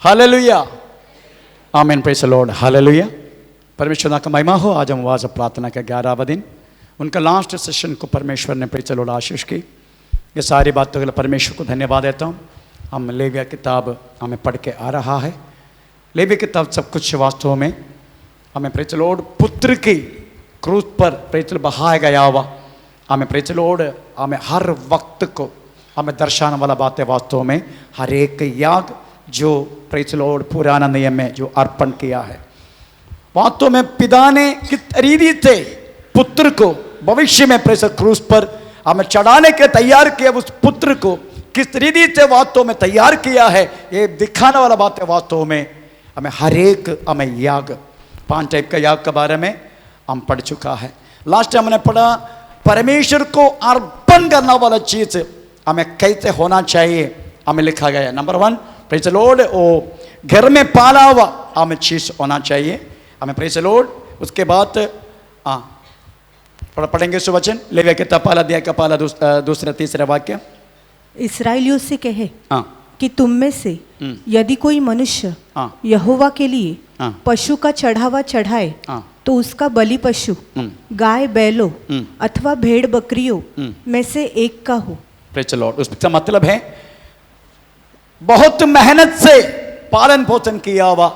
Hallelujah, आमीन, praise the Lord, hallelujah. परमेश्वर का महिमा हो। आज हम वाज प्रार्थना का 11वां दिन, उनका लास्ट सेशन को परमेश्वर ने प्रेज़ द लॉर्ड आशीष की। ये सारी बातों के लिए परमेश्वर को धन्यवाद देता हूँ। हम लेविया किताब हमें पढ़ के आ रहा है। लेविया किताब सब कुछ वास्तव में हमें प्रेज़ द लॉर्ड पुत्र की क्रूस पर प्रेज़ द लॉर्ड बहाया गया हुआ, हमें प्रेज़ द लॉर्ड हमें हर वक्त को हमें दर्शाने वाला बात है। वास्तव में हर एक याग जो प्रेज़ द लॉर्ड पुराना नियम में जो अर्पण किया है, वास्तव में पिता ने किस रीति से पुत्र को भविष्य में प्रेज़ द लॉर्ड क्रूस पर हमें चढ़ाने के तैयार किया, उस पुत्र को किस रीति से वास्तव में तैयार किया है, ये दिखाने वाला बात है। वास्तव में हमें हर एक हमें याग 5 टाइप का याग के बारे में हम पढ़ चुका है। लास्ट हमने पढ़ा परमेश्वर को अर्पण करने वाला चीज हमें कैसे होना चाहिए, हमें लिखा गया है। नंबर 1 प्रेज़ द लॉर्ड, वो घर में पाला हुआ हमें चीज होना चाहिए, हमें प्रेज़ द लॉर्ड। उसके बाद पढ़ेंगे सुवचन लेविया किताब पहला अध्याय का पहला दूसरा तीसरा वाक्य। इस्राएलियों से कहे कि तुम में से यदि कोई मनुष्य यहोवा के लिए पशु का चढ़ावा चढ़ाए तो उसका बलि पशु गाय बैलों अथवा भेड़ बकरियों में से एक का हो। Praise the Lord. उसका मतलब है बहुत मेहनत से पालन पोषण किया हुआ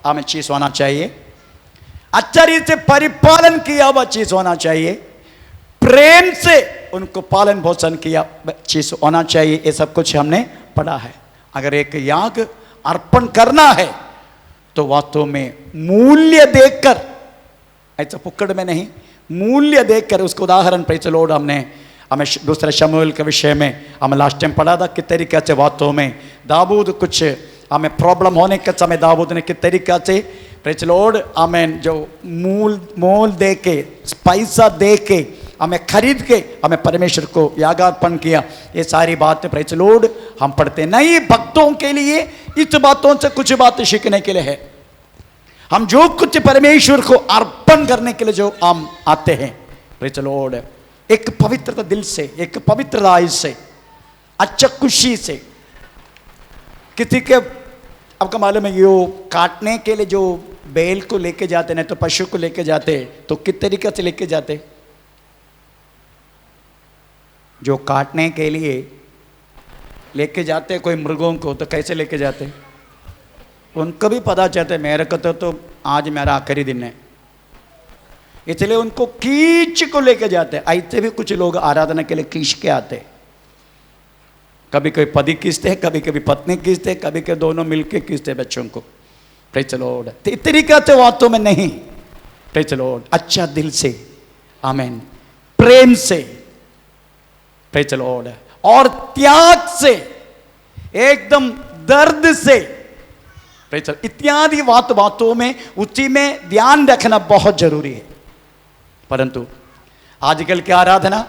हमें चीज होना चाहिए, अच्छा रीति से परिपालन किया हुआ चीज होना चाहिए, प्रेम से उनको पालन पोषण किया चीज होना चाहिए। ये सब कुछ हमने पढ़ा है। अगर एक याग अर्पण करना है तो वास्तव में मूल्य देकर, ऐसा पुक्कड़ में नहीं, मूल्य देकर उसको उदाहरण प्रेज़ द लॉर्ड हमें दूसरा शमूएल के विषय में हमें लास्ट टाइम पढ़ा था कि तरीके से वास्तव में दाऊद कुछ हमें प्रॉब्लम होने के समय दाऊद ने किस तरीका से प्रेज़ द लॉर्ड हमें जो मोल दे के पैसा दे के हमें खरीद के हमें परमेश्वर को यागार्पण किया। ये सारी बातें प्रेज़ द लॉर्ड हम पढ़ते नहीं भक्तों के लिए, इस बातों से कुछ बातें सीखने के लिए है। हम जो कुछ परमेश्वर को अर्पण करने के लिए जो हम आते हैं प्रेज़ द लॉर्ड, एक पवित्र दिल से, एक पवित्र आय से, अच्छा खुशी से। किसी के आपका मालूम है यो काटने के लिए जो बैल को लेके जाते नहीं तो पशु को लेके जाते तो किस तरीके से लेके जाते, जो काटने के लिए लेके जाते कोई मृगों को तो कैसे लेके जाते, उनको भी पता चलता है मेरे को तो आज मेरा आखिरी दिन है, इसलिए उनको खींच को लेके जाते। ऐसे भी कुछ लोग आराधना के लिए खींच के आते, कभी कोई पति खींचते, कभी कभी पत्नी खींचते, कभी कभी दोनों मिलके खींचते बच्चों को। Praise the Lord. इस तरीके से बातों में नहीं, प्रेज़ द लॉर्ड, अच्छा दिल से, आमीन, प्रेम से, प्रेज़ द लॉर्ड, और त्याग से, एकदम दर्द से, प्रेज़ द लॉर्ड, इत्यादि बातों में उसी में ध्यान रखना बहुत जरूरी है। परंतु आजकल की आराधना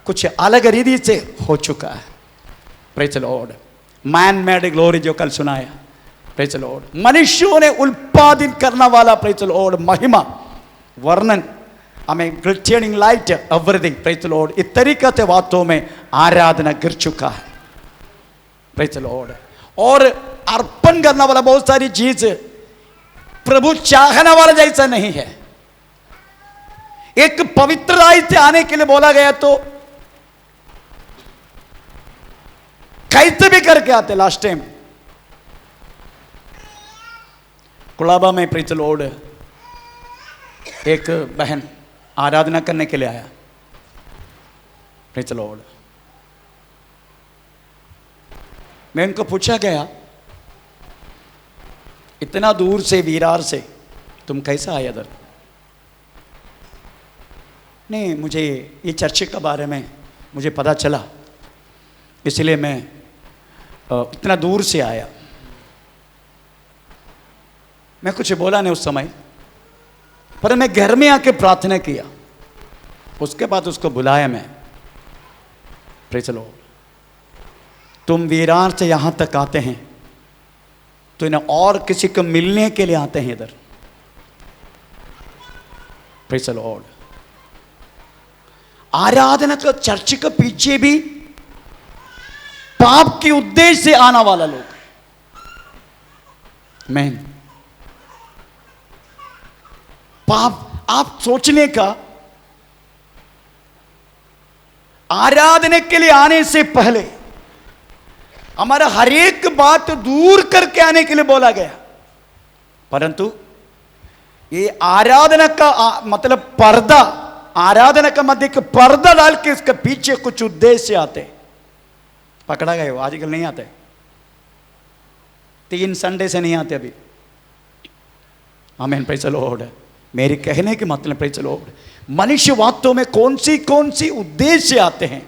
कुछ अलग रीति से हो चुका है। Praise the Lord. Man made glory जो कल सुनाया, प्रेज़ द लॉर्ड, मनुष्यों ने उत्पादित करने वाला प्रेज़ द लॉर्ड महिमा वर्णन हमें glittering light everything, praise the Lord, इस तरीके से बातों में आराधना गिर चुका है। Praise the Lord. और अर्पण करने वाला बहुत सारी चीज प्रभु चाहने वाला जैसा नहीं है। एक पवित्रता से आने के लिए बोला गया तो कैसे भी करके आते। लास्ट टाइम कुलाबा में प्रेज़ द लॉर्ड एक बहन आराधना करने के लिए आया, प्रेज़ द लॉर्ड। मैं उनको पूछा गया इतना दूर से विरार से तुम कैसा आया इधर? नहीं, मुझे ये चर्च के बारे में मुझे पता चला, इसलिए मैं इतना दूर से आया। मैं कुछ बोला नहीं उस समय, पर मैं घर में आके प्रार्थना किया। उसके बाद उसको बुलाया मैं, प्रेज़ द लॉर्ड, तुम विरार से यहाँ तक आते हैं तो इन्हें और किसी को मिलने के लिए आते हैं इधर, प्रेज़ द लॉर्ड। आराधना का चर्च के पीछे भी पाप के उद्देश्य से आने वाला लोग, मैं पाप आप सोचने का, आराधना के लिए आने से पहले हमारा हर एक बात दूर करके आने के लिए बोला गया, परंतु ये आराधना का मतलब पर्दा, आराधना का मध्य एक पर्दा डाल के इसके पीछे कुछ उद्देश्य आते। पकड़ा गए वो, आजकल नहीं आते, 3 संडे से नहीं आते अभी। आमीन, प्रेज़ द लॉर्ड। मेरे कहने के मतलब प्रेज़ द लॉर्ड, मनुष्य वास्तव में कौन सी उद्देश्य आते हैं,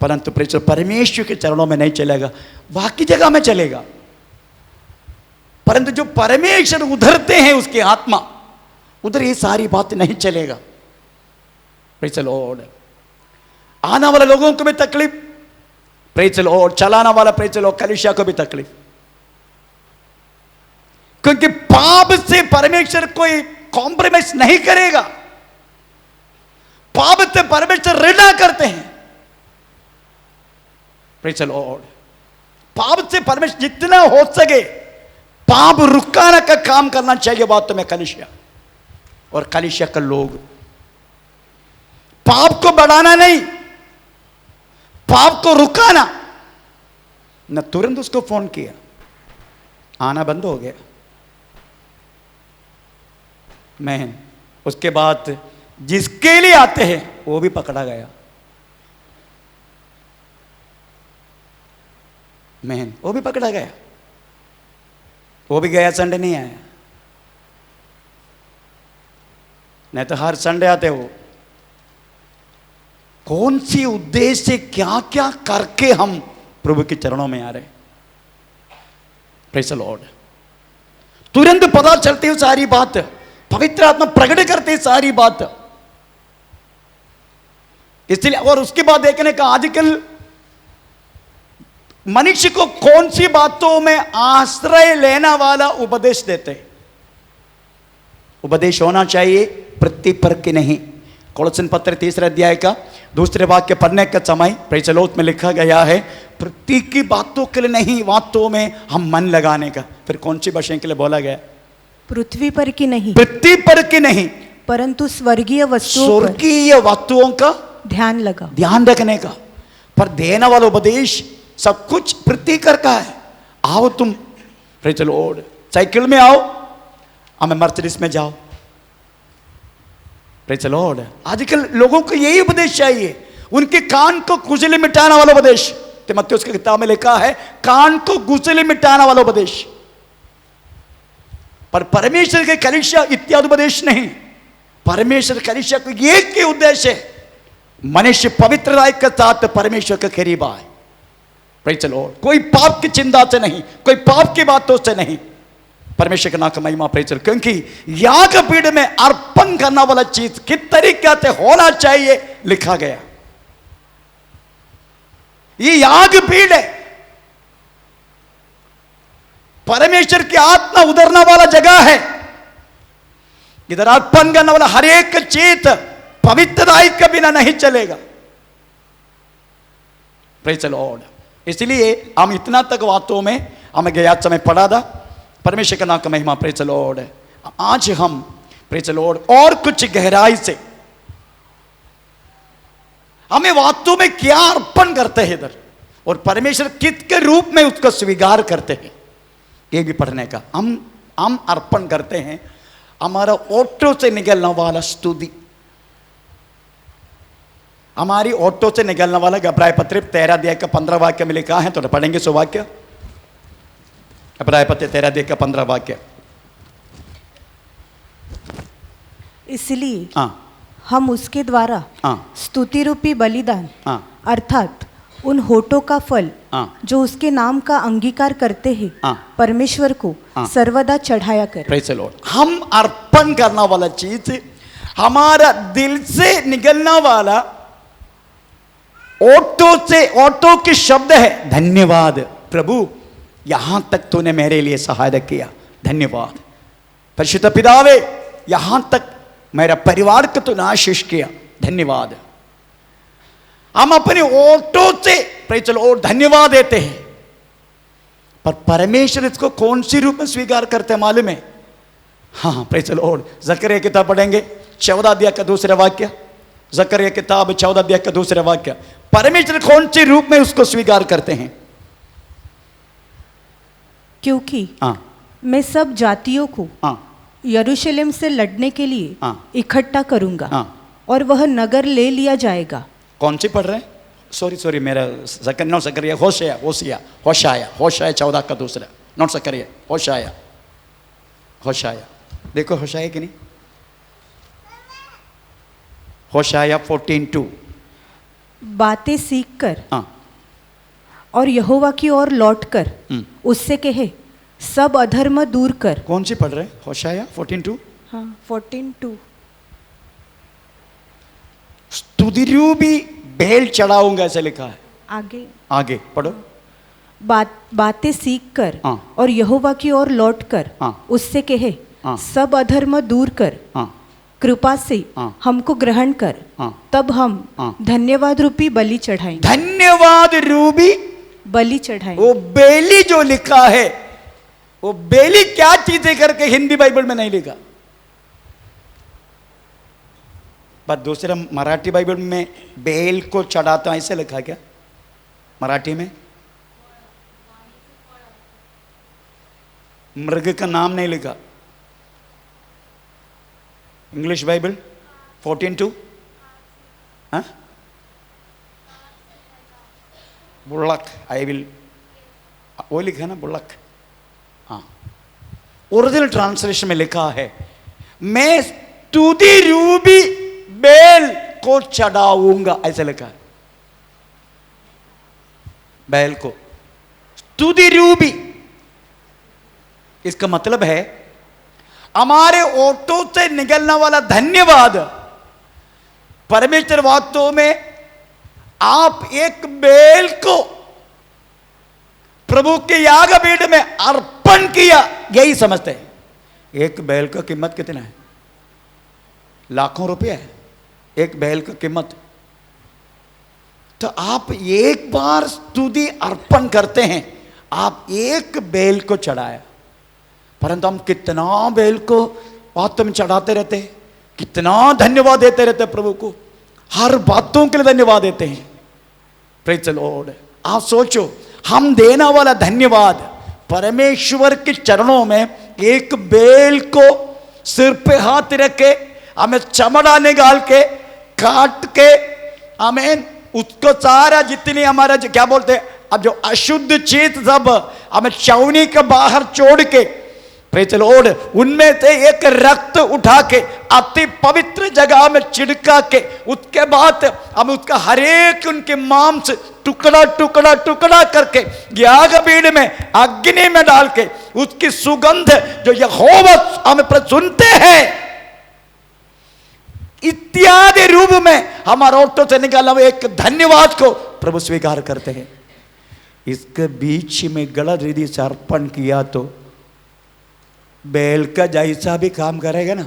परंतु प्रेज़ परमेश्वर के चरणों में नहीं चलेगा, बाकी जगह में चलेगा। परंतु जो परमेश्वर उधरते हैं उसकी आत्मा, उधर ये सारी बात नहीं चलेगा। Praise the Lord. आने वाले लोगों को भी तकलीफ, प्रेज़ द लॉर्ड, चलाना वाला प्रेज़ द लॉर्ड कलीसिया को भी तकलीफ, क्योंकि पाप से परमेश्वर कोई कॉम्प्रोमाइज नहीं करेगा। पाप से परमेश्वर घृणा करते हैं। Praise the Lord. पाप से परमेश्वर जितना हो सके पाप रुकाने का काम करना चाहिए बातों में कलीसिया और कलीसिया का लोग। पाप को बढ़ाना नहीं, पाप को रुकाना। न तुरंत उसको फोन किया, आना बंद हो गया। मैं उसके बाद जिसके लिए आते हैं वो भी पकड़ा गया। मैं वो भी पकड़ा गया, वो भी गया, संडे नहीं आया। नहीं तो हर संडे आते हो। कौन सी उद्देश्य, क्या क्या करके हम प्रभु के चरणों में आ रहे। Praise the Lord. तुरंत पता चलती है सारी बात, पवित्र आत्मा प्रकट करते हैं सारी बात। इसलिए और उसके बाद देखने का आजकल मनुष्य को कौन सी बातों में आश्रय लेना वाला उपदेश देते हैं। उपदेश होना चाहिए प्रतिपर के नहीं। कोलोसन पत्र 3 अध्याय का 2 वाक्य पढ़ने का समय प्रेज़ द लॉर्ड में लिखा गया है, प्रति की बातों के लिए नहीं, बातों में हम मन लगाने का। फिर कौन सी भाषा के लिए बोला गया? पृथ्वी पर की नहीं, पृथ्वी पर की नहीं, परंतु स्वर्गीय वस्तुओं, स्वर्गीय वस्तुओं का ध्यान लगा, ध्यान रखने का। पर देने वाला उपदेश सब कुछ पृथ्वी कर का है। आओ तुम प्रेज़ द लॉर्ड, साइकिल में आओ, हमें मर्सिडीज में जाओ। Praise the Lord. आजकल लोगों को यही उपदेश चाहिए, उनके कान को कुचले मिटाने वाला उपदेश। तीमुथियुस की किताब में लिखा है, कान को कुचले मिटाने वाला उपदेश। पर परमेश्वर के कलीसिया इत्यादि उपदेश नहीं। परमेश्वर कलीसिया को एक ही उद्देश्य है, मनुष्य पवित्रता के साथ परमेश्वर के करीब आए। Praise the Lord. कोई पाप की चिंता से नहीं, कोई पाप की बातों से नहीं। परमेश्वर के नाम का महिमा प्रेज़ द लॉर्ड। क्योंकि याग पीठ में अर्पण करना वाला चीज किस तरीके से होना चाहिए लिखा गया। ये याग पीठ है, परमेश्वर की आत्मा उतरने वाला जगह है। इधर अर्पण करने वाला हर एक चीज पवित्रता के बिना नहीं चलेगा। Praise the Lord. इसलिए हम इतना तक बातों में हमें गया समय पढ़ा था। परमेश्वर का नाम का महिमा प्रेज़ द लॉर्ड। आज हम प्रेज़ द लॉर्ड और कुछ गहराई से हमें वास्तव में क्या अर्पण करते हैं इधर, और परमेश्वर किसके रूप में उसको स्वीकार करते हैं, ये भी पढ़ने का। हम अर्पण करते हैं हमारा ओठों से निकलने वाला स्तुति, हमारी ओठों से निकलने वाला। इब्राय पत्र 13 अध्याय का 15 वाक्य में लिखा है, तो पढ़ेंगे सो वाक्य। इब्राय पत्र 13 अध्याय का 15 वाक्य। इसलिए हम उसके द्वारा स्तुति रूपी बलिदान अर्थात उन होठों का फल जो उसके नाम का अंगीकार करते हैं परमेश्वर को सर्वदा चढ़ाया कर। Praise the Lord. हम अर्पण करना वाला चीज हमारा दिल से निकलना वाला ओठों के शब्द है, धन्यवाद प्रभु, यहां तक तूने मेरे लिए सहायता किया, धन्यवाद। परिशुद्ध पितावे, यहां तक मेरा परिवार को तूने आशीष किया, धन्यवाद। हम अपने ओठों से प्रेज़ द लॉर्ड धन्यवाद देते हैं। पर परमेश्वर इसको कौन सी रूप में स्वीकार करते हैं मालूम है? हाँ, प्रेज़ द लॉर्ड। जकरिया किताब पढ़ेंगे 14 अध्याय का दूसरा वाक्य। जकरिया किताब 14 अध्याय का दूसरा वाक्य। परमेश्वर कौन सी रूप में उसको स्वीकार करते हैं? क्योंकि हाँ मैं सब जातियों को हाँ यरूशलेम से लड़ने के लिए हाँ। इकट्ठा करूंगा हाँ। और वह नगर ले लिया जाएगा। कौन सी पढ़ रहे हैं? सॉरी मेरा जकरिया होशाया 14 का दूसरा, नॉट जकरिया, होशाया। देखो होशाया कि नहीं? होशाया 14:2। बातें सीखकर हाँ और यहोवा की ओर लौटकर उससे कहे, सब अधर्म दूर कर। कौन सी पढ़ रहे हैं? होशाया 14:2। हाँ, 14:2। स्तुति रूपी बेल चढ़ाऊंगा, ऐसे लिखा है। आगे पढ़ो। बातें सीखकर हाँ। और यहोवा की ओर लौटकर हाँ। उससे कहे, हाँ। सब अधर्म दूर कर, हाँ कृपा से हाँ। हमको ग्रहण कर, हाँ। तब हम हाँ। धन्यवाद रूपी बलि चढ़ाएंगे। धन्यवाद रूपी बलि चढ़ाएंगे। वो बेली जो लिखा है, वो बेली क्या चीजें करके हिंदी बाइबल में नहीं लिखा, पर दूसरा मराठी बाइबल में बेल को चढ़ाता ऐसे लिखा क्या? मराठी में मृग का नाम नहीं लिखा। English Bible 14:2। हाँ, बुल्लक, आई विल, वो लिखा है ना बुल्लक। हाँ, ओरिजिनल ट्रांसलेशन में लिखा है, मैं स्तुति रूपी बेल को चढ़ाऊंगा, ऐसे लिखा है। बैल को स्तुति रूपी, इसका मतलब है हमारे ओठों से निकलने वाला धन्यवाद। परमेश्वर वास्तव में आप एक बेल को प्रभु के याग पीठ में अर्पण किया, यही समझते हैं। एक बैल का कीमत कितना है? लाखों रुपया है एक बैल का कीमत। तो आप एक बार स्तुति अर्पण करते हैं, आप एक बैल को चढ़ाया, परंतु हम कितना बैल को वास्तव में चढ़ाते रहते हैं, कितना धन्यवाद देते रहते हैं प्रभु को, हर बातों के लिए धन्यवाद देते हैं। Praise the Lord. आप सोचो, हम देने वाला धन्यवाद परमेश्वर के चरणों में एक बेल को सिर पे हाथ रख के, हमें चमड़ा निकाल के, काट के, हमें उसको सारा जितनी हमारा जो क्या बोलते हैं, अब जो अशुद्ध चीज सब हमें छावनी के बाहर छोड़ के, प्रेज़ द लॉर्ड, उनमें से एक रक्त उठा के अति पवित्र जगह में छिड़का के, उसके बाद हम उसका हरेक उनके मांस टुकड़ा टुकड़ा टुकड़ा करके याग पीठ में अग्नि में डाल के, उसकी सुगंध जो यहोवा हमें सुनते हैं, इत्यादि रूप में हमारे ओठों से निकाला हुआ एक धन्यवाद को प्रभु स्वीकार करते हैं। इसके बीच में गलत रीति से अर्पण किया तो बैल का जैसा भी काम करेगा ना।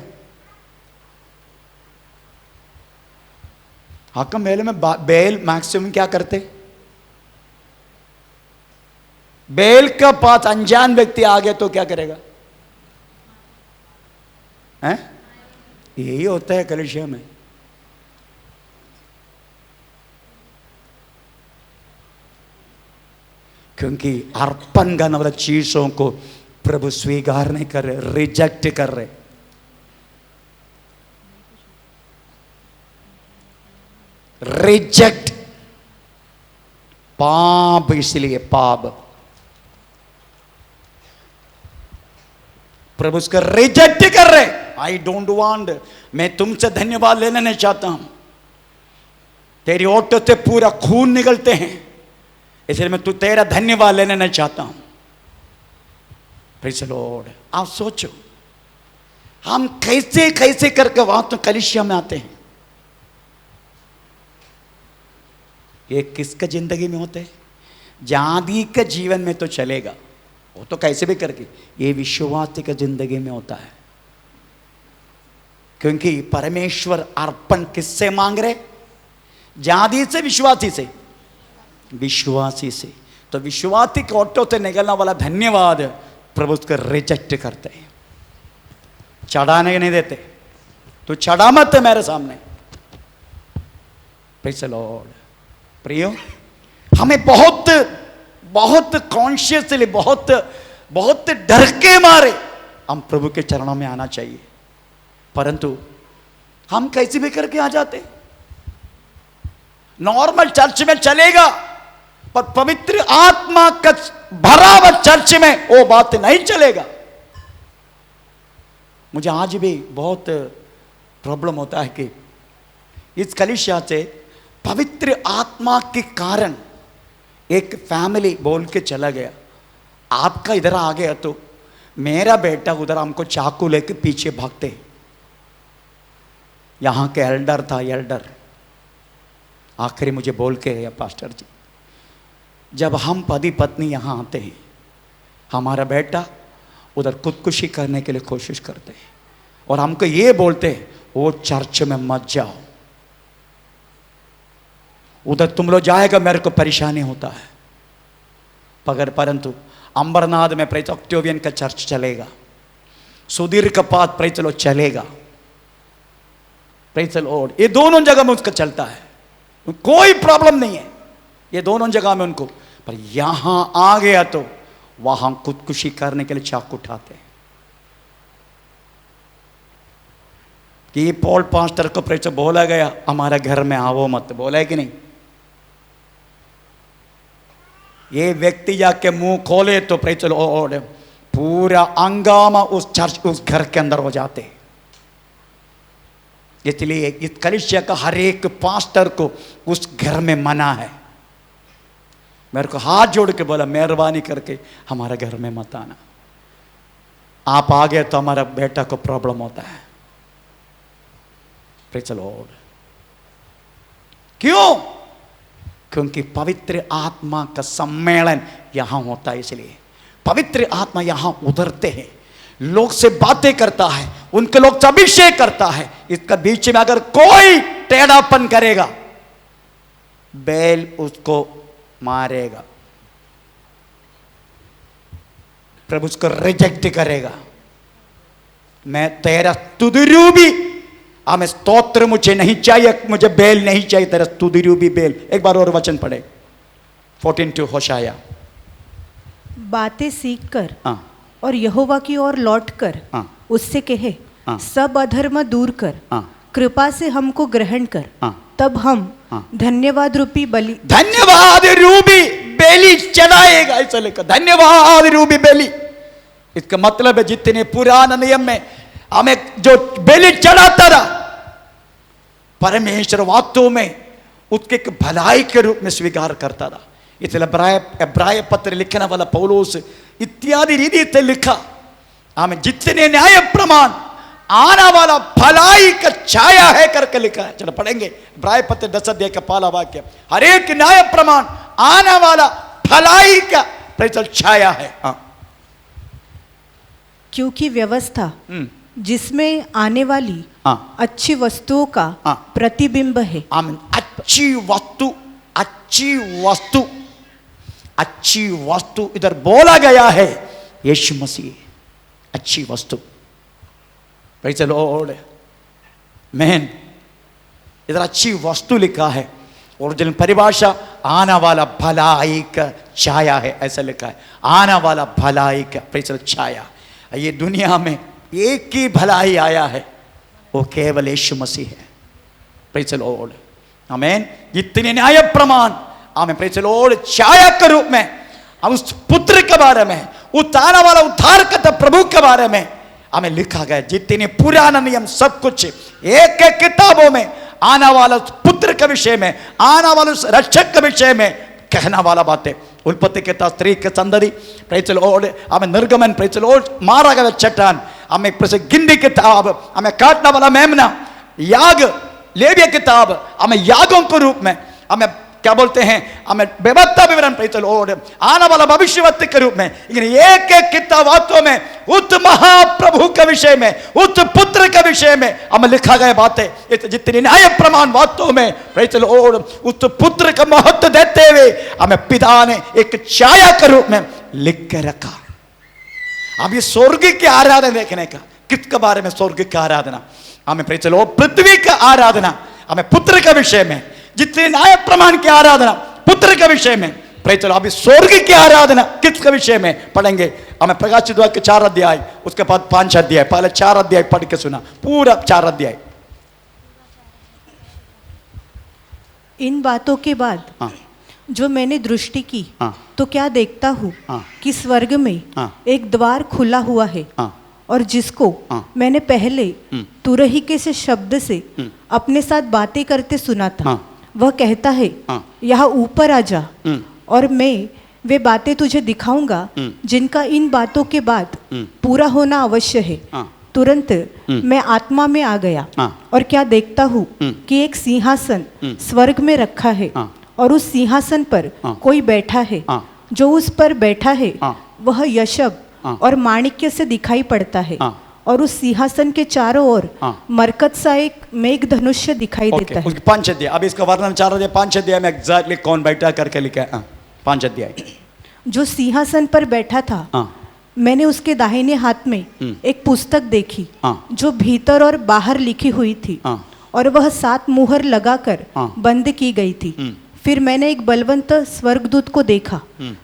हाकम मेले में बैल मैक्सिमम क्या करते? बैल का पास अनजान व्यक्ति आ गया तो क्या करेगा? हैं? यही होता है कलीसिया में। क्योंकि अर्पण करने वाला चीजों को प्रभु स्वीकार नहीं कर रहे, रिजेक्ट कर रहे। रिजेक्ट, पाप, इसलिए पाप प्रभु उसका रिजेक्ट कर रहे। आई डोंट वांट, मैं तुमसे धन्यवाद लेना नहीं चाहता हूं, तेरी ओठों से पूरा खून निकलते हैं, इसलिए मैं तेरा धन्यवाद लेना नहीं चाहता हूं। Praise the Lord. आप सोचो, हम कैसे कैसे करके वहां तो कलीसिया में आते हैं। ये किसका जिंदगी में होते हैं? जादी का जीवन में तो चलेगा, वो तो कैसे भी करके, ये विश्वासी का जिंदगी में होता है। क्योंकि परमेश्वर अर्पण किससे मांग रहे? जादी से, विश्वासी से? विश्वासी से। तो विश्वासी के ऑटो से निकलने वाला धन्यवाद प्रभु उसको रिजेक्ट करते हैं, चढ़ाने नहीं देते। तो चढ़ा मत मेरे सामने। Praise the Lord. प्रियो, हमें बहुत बहुत कॉन्शियसली, बहुत बहुत डर के मारे हम प्रभु के चरणों में आना चाहिए, परंतु हम कैसे भी करके आ जाते। नॉर्मल चर्च में चलेगा, पर पवित्र आत्मा का भरा हुआ चर्च में वो बात नहीं चलेगा। मुझे आज भी बहुत प्रॉब्लम होता है कि इस कलीसिया से पवित्र आत्मा के कारण एक फैमिली बोल के चला गया, आपका इधर आ गया तो मेरा बेटा उधर हमको चाकू लेके पीछे भागते। यहां के एल्डर था, एल्डर आखिरी मुझे बोल के गया, पास्टर जी जब हम पति पत्नी यहां आते हैं, हमारा बेटा उधर खुदकुशी करने के लिए कोशिश करते हैं और हमको ये बोलते हैं वो चर्च में मत जाओ, उधर तुम लोग जाएगा मेरे को परेशानी होता है। पगर परंतु अंबरनाथ में प्रेस ऑक्टेवियन का चर्च चलेगा, सुधीर का पास प्रेस लो चलेगा, प्रेस लॉर्ड, ये दोनों जगह में उसका चलता है, कोई प्रॉब्लम नहीं है ये दोनों जगह में उनको। पर यहां आ गया तो वहां खुदकुशी करने के लिए चाकू उठाते हैं। कि पॉल पास्टर को प्रेस बोला गया हमारे घर में आओ मत, बोला है कि नहीं? ये व्यक्ति जाके मुंह खोले तो प्रेस लॉर्ड पूरा हंगामा उस चर्च, उस घर के अंदर हो जाते। इसलिए इस कलीसिया का हर एक पास्टर को उस घर में मना है। मेरे को हाथ जोड़ के बोला मेहरबानी करके हमारे घर में मत आना, आप आ गए तो हमारा बेटा को प्रॉब्लम होता है। Praise the Lord. क्यों? क्योंकि पवित्र आत्मा का सम्मेलन यहां होता है, इसलिए पवित्र आत्मा यहां उतरते हैं, लोग से बातें करता है, उनके लोग से अभिषेक करता है। इसका बीच में अगर कोई टेढ़ापन करेगा बैल उसको मारेगा, प्रभु उसको रिजेक्ट करेगा। मैं तेरा स्तुतिरूपी, हमें स्तोत्र मुझे नहीं चाहिए, मुझे बेल नहीं चाहिए, तेरा स्तुतिरूपी बेल। एक बार और वचन पढ़े 14 होशाया। बातें सीख कर और यहोवा की ओर लौट कर उससे कहे सब अधर्म दूर कर, कृपा से हमको ग्रहण कर, तब हम धन्यवाद रूपी बलि, धन्यवाद रूपी बेली चढ़ाएगा। ऐसा लिखा, धन्यवाद रूपी बेली। इसका मतलब है जितने पुराने नियम में हमें जो बेली चढ़ाता रहा, परमेश्वर वास्तव में उसके एक भलाई के रूप में स्वीकार करता रहा। इसलिए इब्राय पत्र लिखने वाला पौलुस इत्यादि रीति से लिखा, हमें जितने न्याय प्रमाण आने वाला भलाई का छाया है करके लिखा है। चलो पढ़ेंगे इब्राय पत्र 10 अध्याय का पहला वाक्य, हर एक न्याय प्रमाण आने वाला भलाई का छाया है। क्योंकि व्यवस्था जिसमें आने वाली अच्छी वस्तुओं का प्रतिबिंब है। आमीन। अच्छी वस्तु, अच्छी वस्तु, अच्छी वस्तु इधर बोला गया है, यीशु मसीह अच्छी वस्तु। Praise the Lord. मैन, इधर अच्छी वस्तु लिखा है, ओरिजिनल परिभाषा आने वाला भलाई का छाया है, ऐसा लिखा है, आने वाला भलाई का प्रेज़ द छाया। ये दुनिया में एक ही भलाई आया है, वो केवल यीशु मसीह है। Praise the Lord. आमीन। जितने न्याय प्रमाण आमीन प्रेज़ द लॉर्ड छाया के रूप में हम उस पुत्र के बारे में, उस आने वाला उद्धारकर्ता प्रभु के बारे में हमें लिखा गया। जितने पुराना नियम सब कुछ एक एक किताबों में आने वाला पुत्र के विषय में, आने वाले रक्षक के विषय में कहना वाला बातें। उत्पत्ति के तहत स्त्री के संदरी प्रेज़ द लॉर्ड, हमें निर्गमन प्रेज़ द लॉर्ड, मारा गया चट्टान, हमें गिनती किताब, हमें काटने वाला मेमना, याग लेविया किताब, हमें यागों के रूप में, हमें क्या बोलते हैं, हमें बेबत्ता विवरण प्रेज़ द लॉर्ड आने वाला भविष्यवक्ता के रूप में, लेकिन एक एक किताब बातों में उत महाप्रभु के विषय में, उत पुत्र के विषय में हमें लिखा गया बातें, जितनी न्याय प्रमाण बातों में प्रेज़ द लॉर्ड उत पुत्र का महत्व देते हुए हमें पिता ने एक छाया के रूप में लिख के रखा। अब ये स्वर्ग की आराधना देखने का, किसके बारे में स्वर्ग की आराधना, हमें प्रेज़ द लॉर्ड पृथ्वी का आराधना, हमें पुत्र के विषय में, जितने न्याय प्रमाण की आराधना पुत्र के विषय में, प्रेज़ द लॉर्ड अभी स्वर्ग की आराधना किसके विषय में पढ़ेंगे। हमें प्रकाशित वाक्य 4 अध्याय, उसके बाद 5 अध्याय, पहले 4 अध्याय पढ़ के सुना, पूरा 4 अध्याय। इन बातों के बाद हाँ, जो मैंने दृष्टि की हाँ, तो क्या देखता हूँ हाँ, कि स्वर्ग में हाँ, एक द्वार खुला हुआ है, हाँ, और जिसको हाँ, मैंने पहले तुरहिके से शब्द से अपने साथ बातें करते सुना था, हाँ, वह कहता है, हाँ, यहाँ ऊपर आ जा हम्म, और मैं वे बातें तुझे दिखाऊंगा जिनका इन बातों के बाद पूरा होना अवश्य है। हाँ, तुरंत मैं आत्मा में आ गया हाँ, और क्या देखता हूँ कि एक सिंहासन स्वर्ग में रखा है, हाँ, और उस सिंहासन पर हाँ, कोई बैठा है, हाँ, जो उस पर बैठा है हाँ, वह यशब हाँ, और माणिक्य से दिखाई पड़ता है, हाँ, और उस सिंहासन के चारों ओर हाँ, मरकत सा एक मेघ धनुष्य दिखाई ओके, देता है। उसके 5 अध्याय, अब इसका वर्णन 4 अध्याय 5 अध्याय में एग्जैक्टली कौन बैठा करके लिखा है। 5 अध्याय। जो सिंहासन पर बैठा था, हाँ, मैंने उसके दाहिने हाथ में एक पुस्तक देखी, हाँ, जो भीतर और बाहर लिखी हुई थी, हाँ, और वह 7 मुहर लगाकर हाँ, बंद की गई थी। फिर मैंने एक बलवंत स्वर्गदूत को देखा,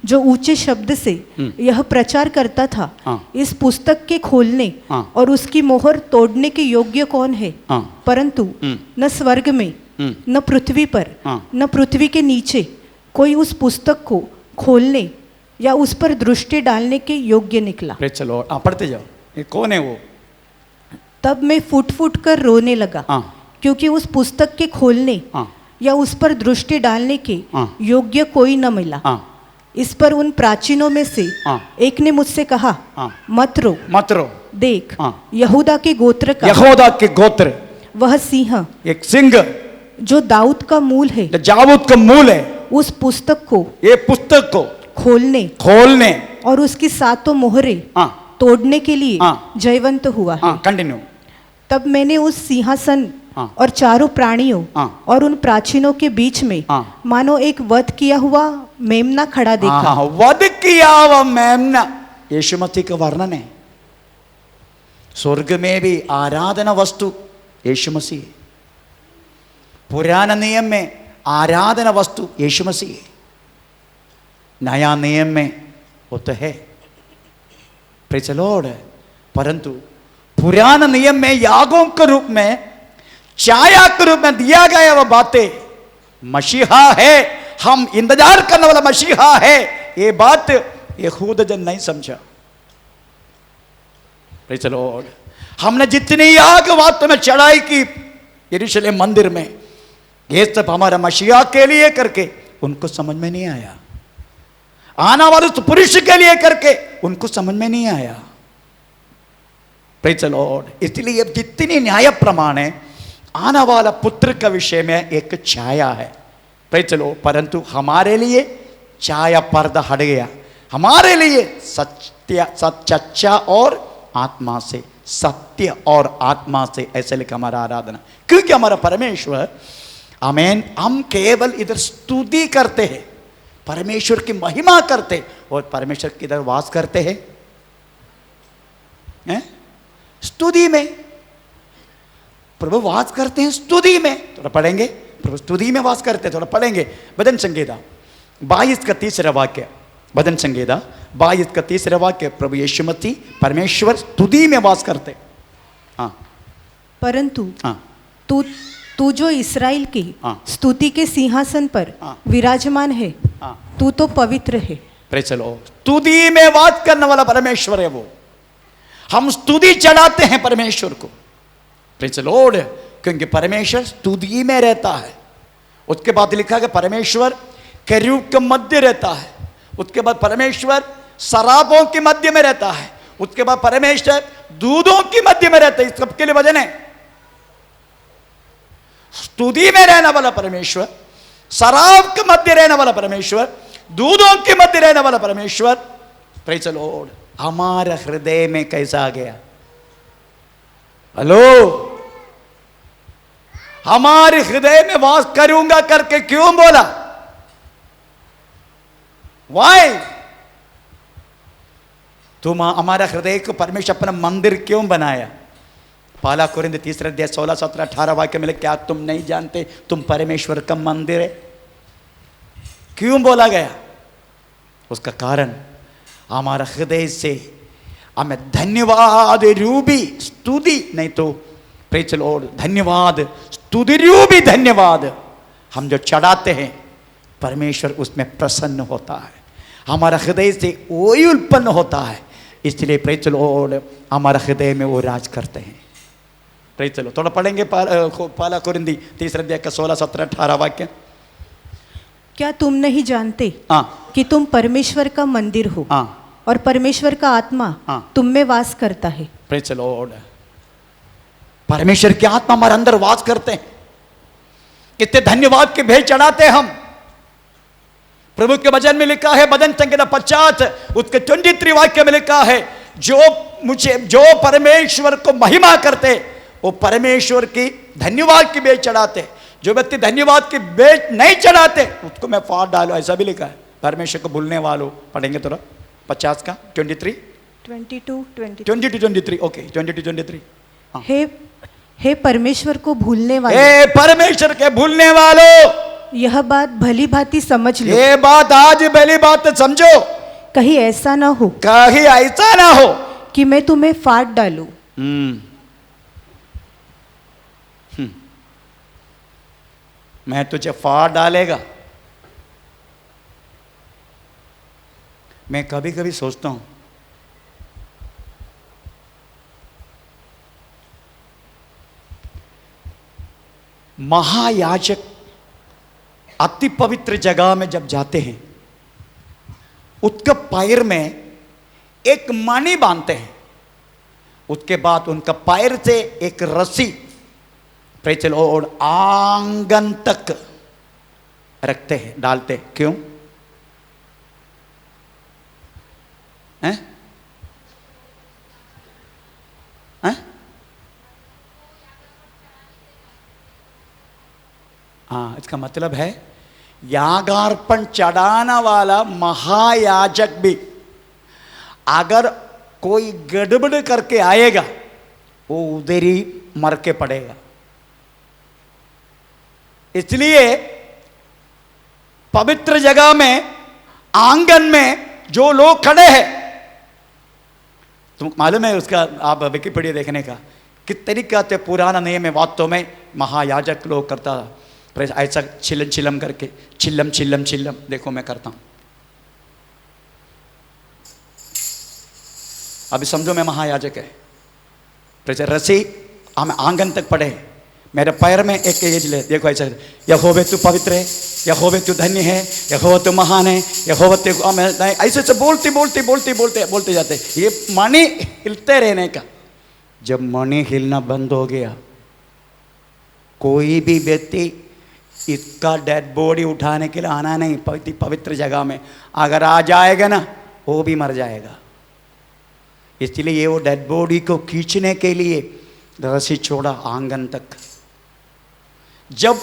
जो ऊंचे शब्द से यह प्रचार करता था, हाँ, इस पुस्तक के खोलने हाँ, और उसकी मोहर तोड़ने के योग्य कौन है, हाँ, परंतु न स्वर्ग में, न पृथ्वी पर, हाँ, न पृथ्वी के नीचे कोई उस पुस्तक को खोलने या उस पर दृष्टि डालने के योग्य निकला। Praise the Lord. पढ़ते जाओ, ये कौन है वो। तब मैं फुट फुट कर रोने लगा, हाँ, क्योंकि उस पुस्तक के खोलने हाँ, या उस पर दृष्टि डालने के हाँ, योग्य कोई न मिला। हाँ, इस पर उन प्राचीनों में से हाँ, एक ने मुझसे कहा, हाँ, मत रो, मत रो। देख, हाँ, यहूदा के गोत्र का यहूदा के गोत्र, वह सिंह एक सिंह जो दाऊद का मूल है, जो दाऊद का मूल है, उस पुस्तक को, ये पुस्तक को खोलने और उसकी 7 मोहरें हाँ, तोड़ने के लिए हाँ, जयवंत हुआ है। हाँ, कंटिन्यू। तब मैंने उस सिंहासन हाँ, और चारों प्राणियों हाँ, और उन प्राचीनों के बीच में हाँ, मानो एक वध किया हुआ मेमना खड़ा देखा। हाँ, वध किया हुआ मेमना यीशु मसीह का वर्णन है। स्वर्ग में भी आराधना वस्तु यीशु मसीह है, पुराने नियम में आराधना वस्तु यीशु मसीह है, नया नियम में वो तो है। Praise the Lord. परंतु पुराने नियम में यागों के रूप में, छाया के रूप में दिया गया वह बातें मसीहा है, हम इंतजार करने वाला मसीहा है, ये बात यहूदा जन नहीं समझा। Praise the Lord. हमने जितनी याग वास्तव में चढ़ाई की यरूशलेम मंदिर में, ये सब हमारा मसीहा के लिए करके उनको समझ में नहीं आया, आने वाले उस पुरुष के लिए करके उनको समझ में नहीं आया। Praise the Lord. इसलिए जितनी न्याय प्रमाण है, आने वाला पुत्र का विषय में एक छाया है। Praise the Lord. परंतु हमारे लिए छाया पर्दा हट गया, हमारे लिए सच्चा और आत्मा से, सत्य और आत्मा से, ऐसे लिखा हमारा आराधना। क्योंकि हमारा परमेश्वर, आमीन, हम केवल इधर स्तुति करते हैं, परमेश्वर की महिमा करते, और परमेश्वर किधर वास करते हैं, स्तुति में। प्रभु वास करते हैं स्तुति में, थोड़ा पढ़ेंगे। प्रभु स्तुति में वास करते हैं, थोड़ा पढ़ेंगे। भजन संगीता 22 का 3रा वाक्य, भजन संगीता 22 का 3रा वाक्य, प्रभु यीशु मसीह परमेश्वर स्तुति में वास करते। हाँ, परंतु हाँ, तू जो इस्राएल की स्तुति के सिंहासन पर विराजमान है, तू तो पवित्र है। Praise the Lord. स्तुति में वास करने वाला परमेश्वर है वो। हम स्तुति चढ़ाते हैं परमेश्वर को। Praise the Lord. क्योंकि परमेश्वर स्तुति में रहता है। उसके बाद लिखा है परमेश्वर करूब के मध्य रहता है। उसके बाद परमेश्वर शराबों के मध्य में रहता है। उसके बाद परमेश्वर दूधों के मध्य में रहता है। इस सबके लिए वजन है, स्तुति में रहने वाला परमेश्वर शराब के मध्य रहने वाला परमेश्वर, दूधों के मध्य रहने वाला परमेश्वर, प्रेज़ द लॉर्ड, हमारे हृदय में कैसा आ गया? हेलो, हमारे हृदय में वास करूंगा करके क्यों बोला? वाई? तुम हमारा हृदय को परमेश्वर अपना मंदिर क्यों बनाया? पहला कोरिन्थ 3 अध्याय 16, 17, 18 वाक्य में, क्या तुम नहीं जानते तुम परमेश्वर का मंदिर है? क्यों बोला गया? उसका कारण हमारा हृदय से हमें धन्यवाद रूपी स्तुति, नहीं तो प्रेज़ द लॉर्ड, धन्यवाद स्तुति रूपी धन्यवाद हम जो चढ़ाते हैं, परमेश्वर उसमें प्रसन्न होता है, हमारा हृदय से वही उत्पन्न होता है। इसलिए प्रेज़ द लॉर्ड, हमारा हृदय में वो राज करते हैं। Praise the Lord. थोड़ा पढ़ेंगे पहला कोरिन्थी 3 अध्याय का 16, 17, 18 वाक्य। क्या तुम नहीं जानते हाँ, कि तुम परमेश्वर का मंदिर हो, हाँ, और परमेश्वर का आत्मा हाँ। तुम में वास करता है? Praise the Lord. परमेश्वर की आत्मा हमारे अंदर वास करते हैं। कितने धन्यवाद के भेंट चढ़ाते हैं हम। प्रभु के वचन में लिखा है, भजन संहिता 50 उसके 23 वाक्य में लिखा है, जो परमेश्वर को महिमा करते वो परमेश्वर की धन्यवाद की भेंट चढ़ाते। जो व्यक्ति धन्यवाद की भेंट नहीं चढ़ाते उसको मैं फाड़ डालू, ऐसा भी लिखा है। परमेश्वर को भूलने वालों, पढ़ेंगे थोड़ा 50 का 23, 22-23, ओके 22-23। हे परमेश्वर को भूलने वाले, हे परमेश्वर के भूलने वालों, यह बात भली भांति समझ लो। ये बात आज भली बात समझो, कहीं ऐसा ना हो, कहीं ऐसा ना हो कि मैं तुम्हें फाड़ डालूं। मैं तुझे फाड़ डालेगा। मैं कभी कभी सोचता हूं, महायाजक अति पवित्र जगह में जब जाते हैं, उसके पैर में एक मणि बांधते हैं, उसके बाद उनका पैर से एक रस्सी प्रेज़ द लॉर्ड आंगन तक रखते हैं, डालते हैं। क्यों? हैं? हैं? हाँ, इसका मतलब है यागार्पण चढ़ाना वाला महायाजक भी अगर कोई गड़बड़ करके आएगा वो उधर ही मर के पड़ेगा। इसलिए पवित्र जगह में, आंगन में जो लोग खड़े हैं, तुम मालूम है उसका, आप विकिपीडिया देखने का किस तरीका से पुराना नियम में वास्तव में महायाजक लोग करता था। ऐसा चिल्लम चिल्लम करके, चिल्लम चिल्लम चिल्लम, देखो मैं करता हूं। अभी समझो मैं महायाजक है, रस्सी हम आंगन तक पड़े, मेरे पैर में एक एज ले, देखो ऐसा, यहोवा तू पवित्र है, यहोवा तू धन्य है, यहोवा तू महान है, यहोवा तू ऐसे से बोलते बोलते बोलते बोलते बोलते जाते। ये मणि हिलते रहने का। जब मणि हिलना बंद हो गया, कोई भी व्यक्ति इसका डेड बॉडी उठाने के लिए आना नहीं। पवित्र जगह में अगर आ जाएगा ना, वो भी मर जाएगा। इसलिए ये वो डेड बॉडी को खींचने के लिए रस्सी छोड़ा आंगन तक। जब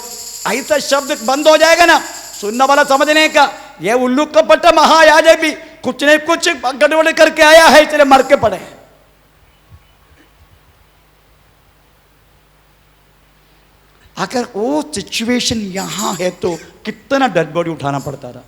ऐसा शब्द बंद हो जाएगा ना, सुनने वाला समझने का, ये उल्लू का पट्टा महायाजक भी कुछ नहीं कुछ गड़बड़ करके आया है, इसलिए मर के पड़े। अगर वो सिचुएशन यहां है तो कितना डेड बॉडी उठाना पड़ता था।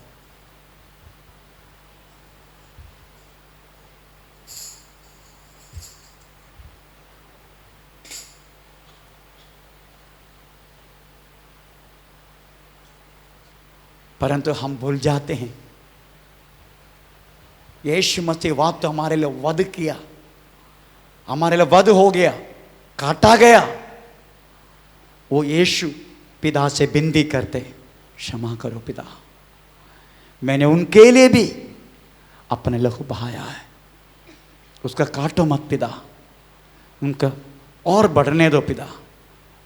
परंतु हम भूल जाते हैं, यीशु मसीह वाद तो हमारे लिए वध किया, हमारे लिए वध हो गया, काटा गया। वो यीशु पिता से विनती करते, क्षमा करो पिता, मैंने उनके लिए भी अपने लहू बहाया है, उसका काटो मत पिता, उनका और बढ़ने दो पिता,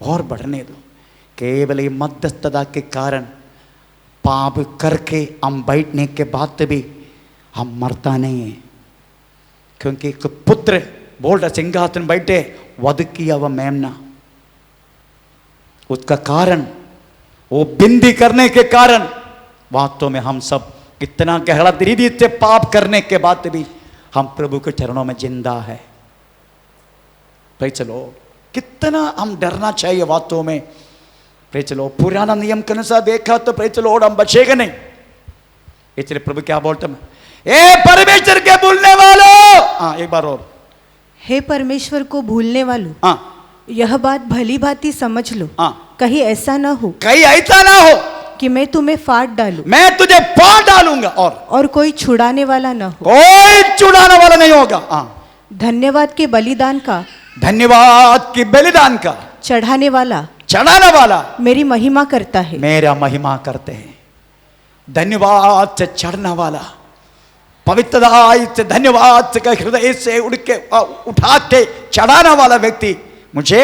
और बढ़ने दो। केवल ये मध्यस्थता के कारण पाप करके हम बैठने के बाद भी हम मरता नहीं है, क्योंकि एक पुत्र बोल रहा सिंहासन बैठे वध किया वह मेमना, उसका कारण वो बिंदी करने के कारण वास्तव में हम सब इतना गहरा दृढ़ से पाप करने के बाद भी हम प्रभु के चरणों में जिंदा है। प्रेज़ द लॉर्ड, कितना हम डरना चाहिए वास्तव में। प्रेज़ द लॉर्ड, पुराना नियम के अनुसार देखा तो प्रेज़ द लॉर्ड हम बचेगा नहीं, इसलिए प्रभु क्या बोलते हैं, ए परमेश्वर के भूलने वालों, हाँ एक बार और, हे परमेश्वर को भूलने वालों, हाँ यह बात भली भांति समझ लो, हाँ, कहीं ऐसा ना हो कहीं ऐसा ना हो कि मैं तुम्हें फाड़ डालूं मैं तुझे फाड़ डालूंगा और कोई छुड़ाने वाला ना हो। कोई छुड़ाने वाला नहीं होगा। हाँ, धन्यवाद के बलिदान का, धन्यवाद की बलिदान का चढ़ाने वाला, चढ़ाने वाला मेरी महिमा करता है। मेरा महिमा करते हैं। धन्यवाद से चढ़ने वाला, पवित्रता से धन्यवाद से हृदय से उड़ के उठा के चढ़ाने वाला व्यक्ति मुझे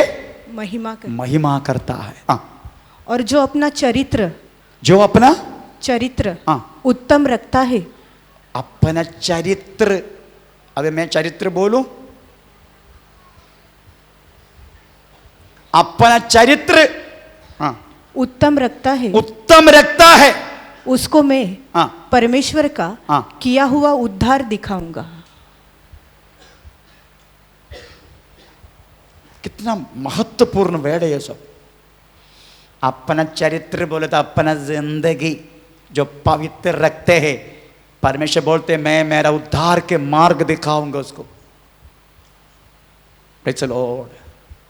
महिमा करता है। हाँ, और जो अपना चरित्र हाँ, उत्तम रखता है, अपना चरित्र, अबे मैं चरित्र बोलूं, अपना चरित्र हाँ, उत्तम रखता है, उसको मैं हाँ, परमेश्वर का हाँ, किया हुआ उद्धार दिखाऊंगा। कितना महत्वपूर्ण वर्ड है ये सब। अपना चरित्र बोले तो अपना जिंदगी जो पवित्र रखते हैं, परमेश्वर बोलते मैं मेरा उद्धार के मार्ग दिखाऊंगा उसको। प्रेज़ द लॉर्ड,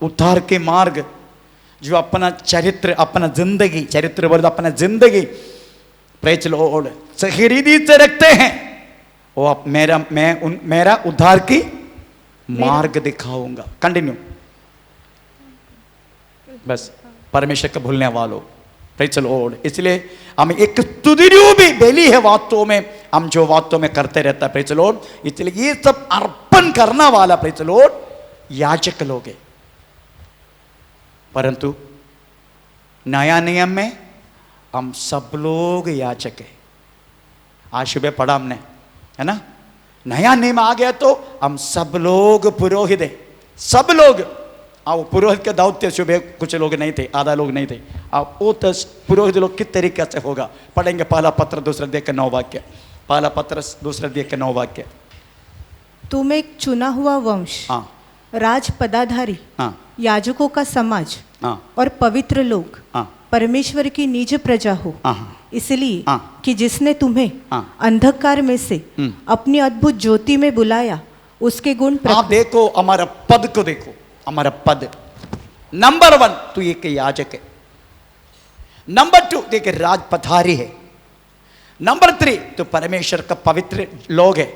उद्धार के मार्ग जो अपना चरित्र, अपना जिंदगी, चरित्र बोले तो अपना जिंदगी, प्रेज़ द लॉर्ड, सही रीति से रखते हैं, वो मेरा उद्धार की मार्ग दिखाऊंगा। कंटिन्यू, बस परमेश्वर को भूलने वालों, प्रेज़ द लॉर्ड। इसलिए हम एक स्तुतिरू भी बेली है वास्तव में, हम जो वास्तव में करते रहता है, प्रेज़ द लॉर्ड। इसलिए ये सब अर्पण करना वाला प्रेज़ द लॉर्ड याजक लोग हैं। परंतु नया नियम में हम सब लोग याजक है। आज सुबह पढ़ा हमने, है ना, नया नियम आ गया तो हम सब लोग पुरोहित है, सब लोग। वो पुरोहित के दाऊद थे, सुबह कुछ लोग नहीं थे, आधा लोग नहीं थे। वो तो पुरोहित लोग किस तरीके से होगा पढ़ेंगे, पहला पत्र दूसरा देख के 9 वाक्य, पहला पत्र दूसरा देख के 9 वाक्य। तुम एक चुना हुआ वंश, हाँ, राज पदाधारी, हाँ, याजकों का समाज, हाँ, और पवित्र लोग, हाँ, परमेश्वर की निज प्रजा हो, हाँ, इसलिए हाँ, कि जिसने तुम्हें हाँ, अंधकार में से अपनी अद्भुत ज्योति में बुलाया, उसके गुण आप देखो, हमारा पद को देखो, हमारा पद नंबर 1 तू एक याजक है, नंबर 2 देख राज पधारी है, नंबर 3 तो परमेश्वर का पवित्र लोग है,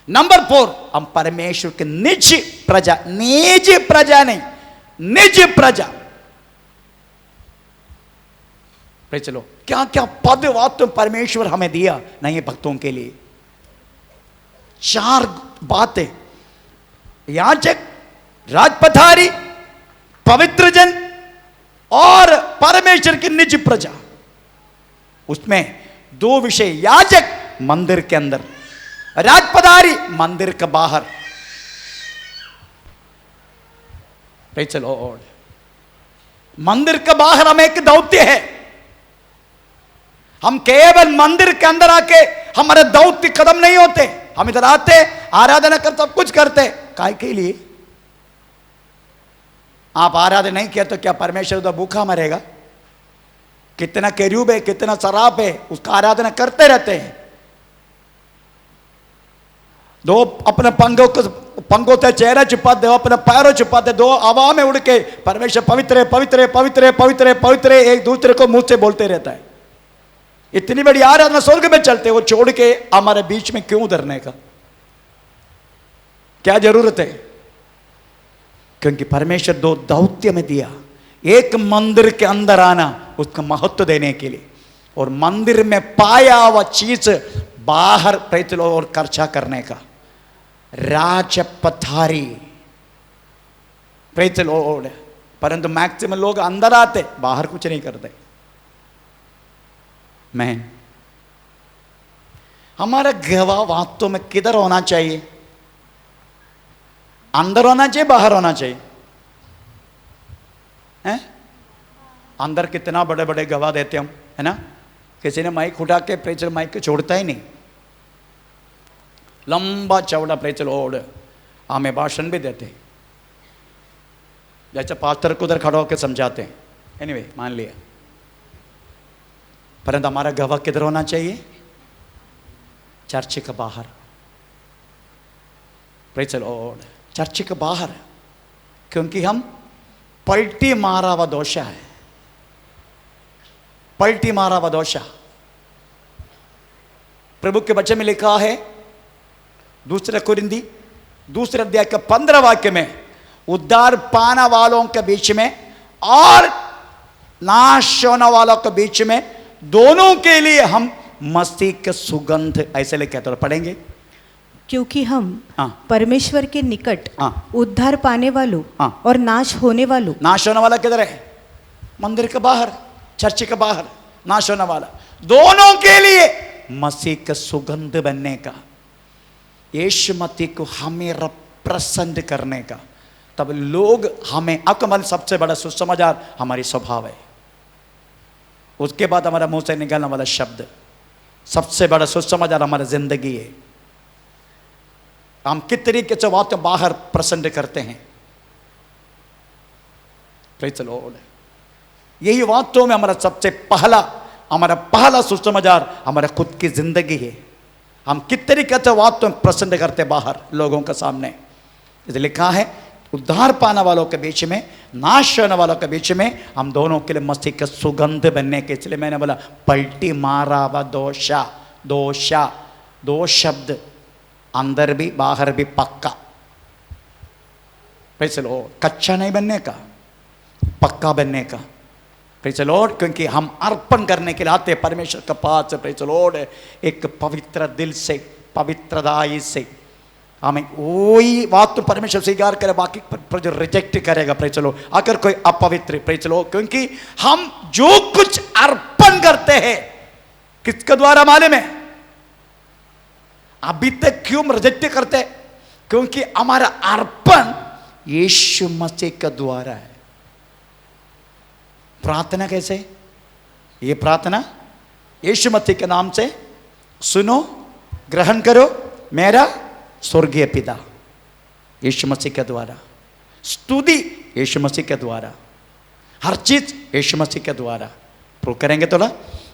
नंबर 4 हम परमेश्वर के निज प्रजा, निज प्रजा नहीं, निज प्रजा। चलो क्या क्या पद वास्तव तो परमेश्वर हमें दिया नहीं भक्तों के लिए। 4 बातें, याजक, राजपथारी, पवित्र जन और परमेश्वर की निज प्रजा। उसमें 2 विषय, याजक मंदिर के अंदर, राजपथारी मंदिर के बाहर। प्रेज़ द लॉर्ड, मंदिर के बाहर हमें एक दौत्य है। हम केवल मंदिर के अंदर आके हमारे दौत्य कदम नहीं होते। हम इधर आते, आराधना करते, सब कुछ करते, काय के लिए? आप आराधना नहीं किया तो क्या परमेश्वर उधर भूखा मरेगा? कितना केरूब है, कितना सराप है, उसका आराधना करते रहते हैं। 2 अपने पंगों से चेहरा छुपाते, 2 अपने पैरों छुपाते, 2 हवा में उड़ के परमेश्वर पवित्र है, पवित्र है, पवित्र है, पवित्र है, पवित्र है, एक दूसरे को मुंह से बोलते रहता है। इतनी बड़ी आराधना स्वर्ग में चलते, वो छोड़ के हमारे बीच में क्यों उतरने का क्या जरूरत है? क्योंकि परमेश्वर 2 दौत्य में दिया। एक मंदिर के अंदर आना, उसका महत्व देने के लिए, और मंदिर में पाया हुआ चीज बाहर प्रेतलो और खर्चा करने का। राजपथारी, प्रेतलो। परंतु मैक्सिमम लोग अंदर आते, बाहर कुछ नहीं करते। मैन। हमारा गवाह वास्तव में किधर होना चाहिए? अंदर होना चाहिए, बाहर होना चाहिए? हैं? अंदर कितना बड़े बड़े गवाह देते हम, है ना? किसी ने माइक उठा के प्रेचर माइक को छोड़ता ही नहीं, लंबा चौड़ा प्रेचर ओढ़ हमें भाषण भी देते, जैसे पास्टर को उधर खड़ा होकर समझाते हैं। एनीवे, मान लिया, परंतु हमारा गवाह किधर होना चाहिए? चर्च के बाहर। प्रेचर ओढ़ चर्च के बाहर, क्योंकि हम पलटी मारा हुआ दोषा है, पलटी मारा हुआ दोषा। प्रभु के वचन में लिखा है, दूसरे कुरिन्दी दूसरे अध्याय के 15 वाक्य में, उद्धार पाने वालों के बीच में और नाश होने वालों के बीच में, दोनों के लिए हम मसीह के सुगंध, ऐसे लिखे तो पढ़ेंगे, क्योंकि हम हाँ। परमेश्वर के निकट हाँ। उद्धार पाने वालों हाँ। और नाश होने वालों। नाश होने वाला किधर है? मंदिर के बाहर, चर्च के बाहर। नाश होने वाला, दोनों के लिए मसीह का सुगंध बनने का, यीशु मसीह को हमें रिप्रेजेंट करने का। तब लोग हमें, अकमल सबसे बड़ा सुसमाचार हमारी स्वभाव है, उसके बाद हमारा मुंह से निकलने वाला शब्द, सबसे बड़ा सुसमाचार हमारा जिंदगी है। हम किस तरीके से बात बाहर प्रेजेंट करते हैं। Praise the Lord. यही वास्तव में हमारा सबसे पहला सुसमाचार हमारा खुद की जिंदगी है। हम किस तरीके से वास्तव में प्रेजेंट करते बाहर लोगों के सामने। इसे लिखा है, उद्धार पाने वालों के बीच में, नाश होने वालों के बीच में, हम दोनों के लिए मसीह का सुगंध बनने के। इसलिए मैंने बोला पलटी मारा व दोषा, दोषा, दो शब्द, अंदर भी बाहर भी पक्का। Praise the Lord. कच्चा नहीं बनने का, पक्का बनने का। Praise the Lord. क्योंकि हम अर्पण करने के लिए आते हैं परमेश्वर के पास। Praise the Lord. एक पवित्र दिल से, पवित्र हृदय से। हमें वही बात तो परमेश्वर स्वीकार करे, बाकी पर जो रिजेक्ट करेगा, प्रेज़ द लॉर्ड, अगर कोई अपवित्र, प्रेज़ द लॉर्ड। क्योंकि हम जो कुछ अर्पण करते हैं किसके द्वारा मालूम है? अभी तक क्यों रिजेक्ट करते? क्योंकि हमारा अर्पण यीशु मसीह के द्वारा है। प्रार्थना कैसे? ये प्रार्थना यीशु मसीह के नाम से सुनो, ग्रहण करो, मेरा स्वर्गीय पिता, यीशु मसीह के द्वारा। स्तुति यीशु मसीह के द्वारा, हर चीज यीशु मसीह के द्वारा। प्रूव करेंगे तो ना।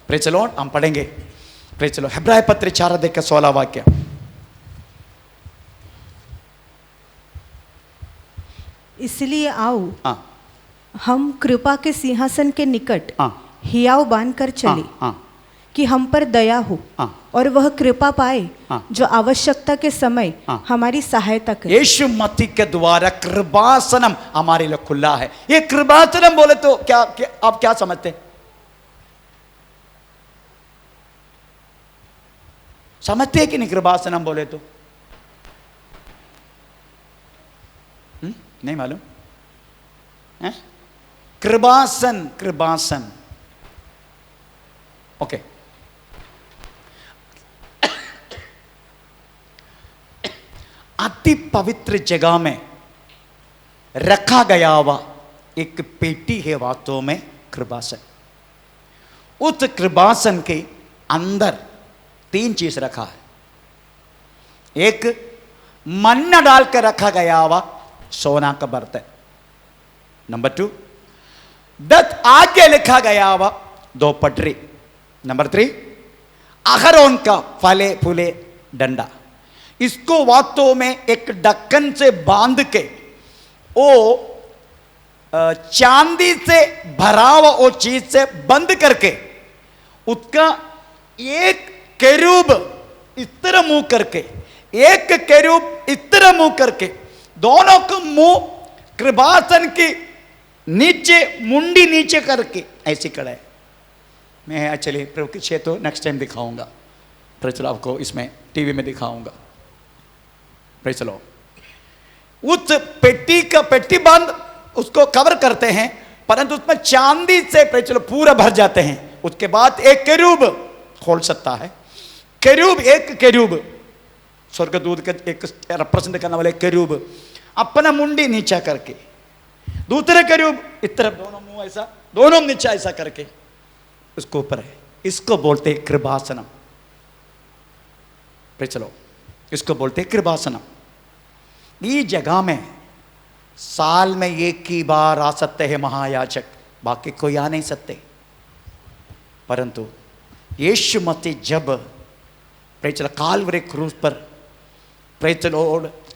Praise the Lord. हम पढ़ेंगे, प्रेज़ द लॉर्ड, हेब्राय पत्र 4:16 वाक्य। इसलिए आओ हाँ, हम कृपा के सिंहासन के निकट हाँ, हियाव बांधकर चले, हाँ, कि हम पर दया हो हाँ, और वह कृपा पाए हाँ, जो आवश्यकता के समय हाँ, हमारी सहायता करे। यीशु मसीह के द्वारा कृपासनम हमारे लिए खुला है। ये कृपासनम बोले तो क्या आप क्या समझते हैं? समझते हैं कि नहीं कृपासनम बोले तो? नहीं मालूम है? कृपासन, कृपासन। ओके। अति पवित्र जगह में रखा गया हुआ एक पेटी है वास्तव में कृपासन। उस कृपासन के अंदर 3 चीज रखा है। एक मन्ना डाल कर रखा गया हुआ सोना का बर्तन। नंबर 2, 10 आगे लिखा गया हुआ 2 पटरी। नंबर 3, अहरोन का फले फूले डंडा। इसको वास्तव में एक ढक्कन से बांध के, वो चांदी से भरा हुआ वो चीज से बंद करके, उसका एक केरूब इस तरह मुंह करके, एक केरूब इस तरह मुंह करके, दोनों का मुंह कृपासन की नीचे, मुंडी नीचे करके ऐसे खड़ा है। मैं चलिए प्रभु की इच्छा तो नेक्स्ट टाइम दिखाऊंगा। प्रेज़ द लॉर्ड, आपको इसमें टीवी में दिखाऊंगा। Praise the Lord. उस पेटी बंद उसको कवर करते हैं, परंतु उसमें चांदी से प्रेज़ द लॉर्ड पूरा भर जाते हैं। उसके बाद एक केरूब खोल सकता है। केरूब, एक केरूब स्वर्गदूत के एक रिप्रेजेंट करने वाले केरूब अपना मुंडी नीचा करके, दूसरे केरूब इस तरफ दोनों मुंह ऐसा, दोनों नीचा ऐसा करके उसको ऊपर है। इसको बोलते हैं कृपासनम। चलो, इसको बोलते हैं कृपासनम। ये जगह में साल में एक ही बार आ सकते हैं महायाजक, बाकी कोई आ नहीं सकते। परंतु यीशु मसीह जब प्रेचल काल्वरी क्रूस पर प्रेचल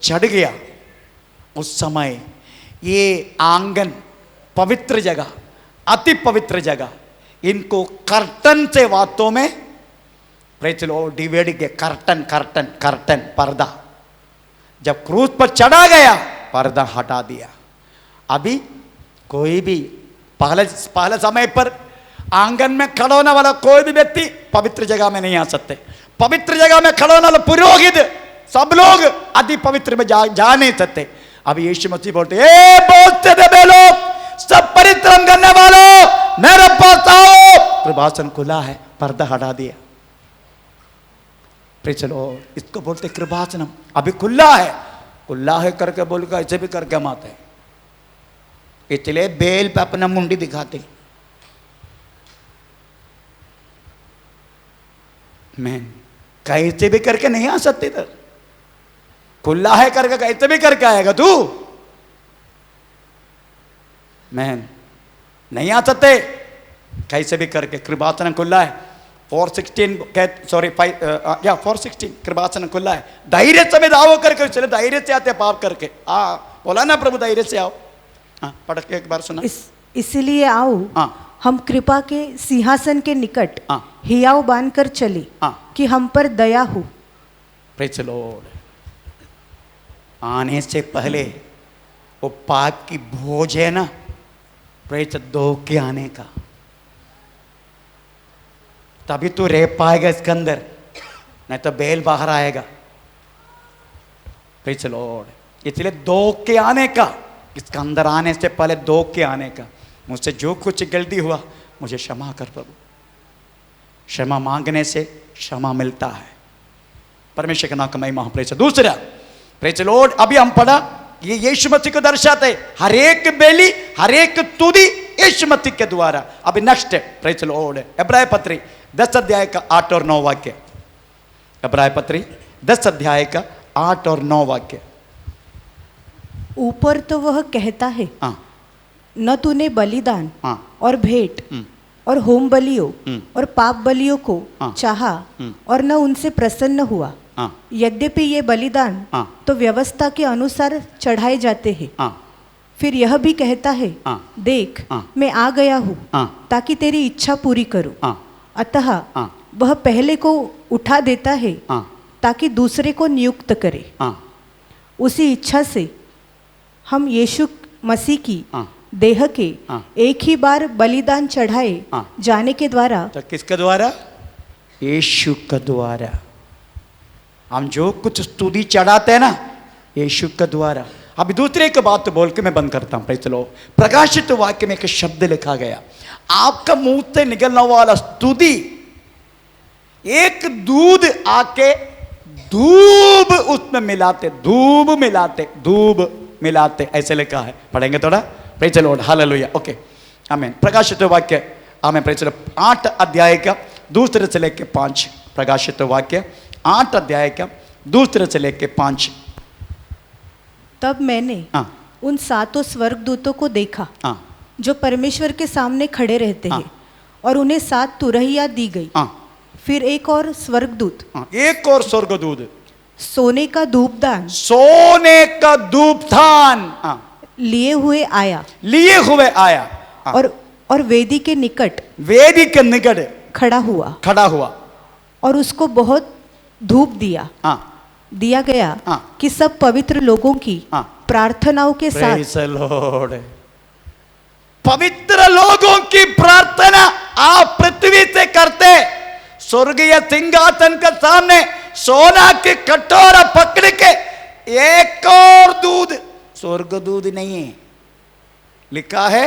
चढ़ गया, उस समय ये आंगन, पवित्र जगह, अति पवित्र जगह, इनको कर्टन से वातों में प्रेचल डिवाइड के कर्टन कर्टन कर्टन पर्दा, जब क्रूस पर चढ़ा गया पर्दा हटा दिया। अभी कोई भी पहले समय पर आंगन में खड़ा होने वाला कोई भी व्यक्ति पवित्र जगह में नहीं आ सकते। पवित्र जगह में खड़ा होने वाला पुरोहित, सब लोग अति पवित्र में जा नहीं सकते। अभी यीशु मसीह बोलते, ए बहुत से लोग, सब परिश्रम करने वालों मेरे पास आओ। कृपासन खुला है, पर्दा हटा दिया। चलो, इसको बोलते कृपासनम। अभी खुला है करके बोलकर ऐसे भी करके हम आते हैं, इसलिए बेल पे अपना मुंडी दिखाते। मैं कैसे भी करके नहीं आ सकते इधर, खुला है करके कैसे भी करके आएगा तू? मैं नहीं आ सकते कैसे भी करके। कृपासन खुला है। 416 कृपासन खुला है। धैर्य समेत आओ करके, चले धैर्य से आते पाप करके। बोला ना प्रभु धैर्य से आओ। पढ़ के एक बार सुना। इसलिए आओ, हम कृपा के सिंहासन के निकट हियाव बांधकर चले कि हम पर दया हो। Praise the Lord. आने से पहले वो पाप की भोज है ना, प्रेज़ दो के आने का, तभी तू रह पाएगा इसके अंदर, नहीं तो बेल बाहर आएगा। Praise the Lord. इसलिए दो के आने का, इसके अंदर आने से पहले दो के आने का, मुझसे जो कुछ गलती हुआ मुझे क्षमा कर प्रभु। क्षमा मांगने से क्षमा मिलता है। परमेश्वर का नाम का महिमा। प्रेज़। दूसरा, प्रेज़ द लॉर्ड, अभी हम पढ़ा, ये यीशु मसीह को दर्शाते, हर एक बेली, हर एक तुदी यीशु मसीह के द्वारा। अभी नेक्स्ट, प्रेज़ द लॉर्ड, इब्राय पत्री 10 अध्याय का 8 और 9 वाक्य। इब्राय पत्री 10 अध्याय का 8 और 9 वाक्य। ऊपर तो वह कहता है, न तूने बलिदान और भेंट और होम बलियों और पाप बलियों को चाहा और न उनसे प्रसन्न हुआ। यद्यपि ये बलिदान तो व्यवस्था के अनुसार चढ़ाए जाते हैं। फिर यह भी कहता है, देख मैं आ गया हूँ ताकि तेरी इच्छा पूरी करूँ। अतः वह पहले को उठा देता है ताकि दूसरे को नियुक्त करे। उसी इच्छा से हम यीशु मसीह की देह के एक ही बार बलिदान चढ़ाए जाने के द्वारा, तो किसके द्वारा? यीशु के द्वारा। हम जो कुछ स्तुति चढ़ाते हैं ना, यीशु के द्वारा। अभी दूसरे की बात बोल के मैं बंद करता हूं। Praise the Lord. प्रकाशित वाक्य में एक शब्द लिखा गया, आपका मुंह से निकलने वाला स्तुति एक दूध आके धूप उसमें मिलाते, धूप मिलाते, ऐसे लिखा है। पढ़ेंगे थोड़ा। Praise the Lord. Hallelujah. Okay, आमीन। प्रकाशित वाक्य, आमीन। Praise the Lord. 8 अध्याय का 2 से लेके 5। प्रकाशित वाक्य 8 अध्याय का 2 से लेके 5। तब मैंने उन 7 स्वर्गदूतों को देखा जो परमेश्वर के सामने खड़े रहते हैं, और उन्हें 7 तुरहियां दी गई। फिर एक और स्वर्गदूत सोने का धूपदान लिए हुए आया और वेदी के निकट खड़ा हुआ और उसको बहुत धूप दिया गया कि सब पवित्र लोगों की प्रार्थनाओं के साथ, प्रेज़ द लॉर्ड, पवित्र लोगों की प्रार्थना आप पृथ्वी से करते, स्वर्गीय सिंहासन के सामने सोना की कटोरा पकड़ के, एक और दूध, स्वर्गदूत नहीं है, लिखा है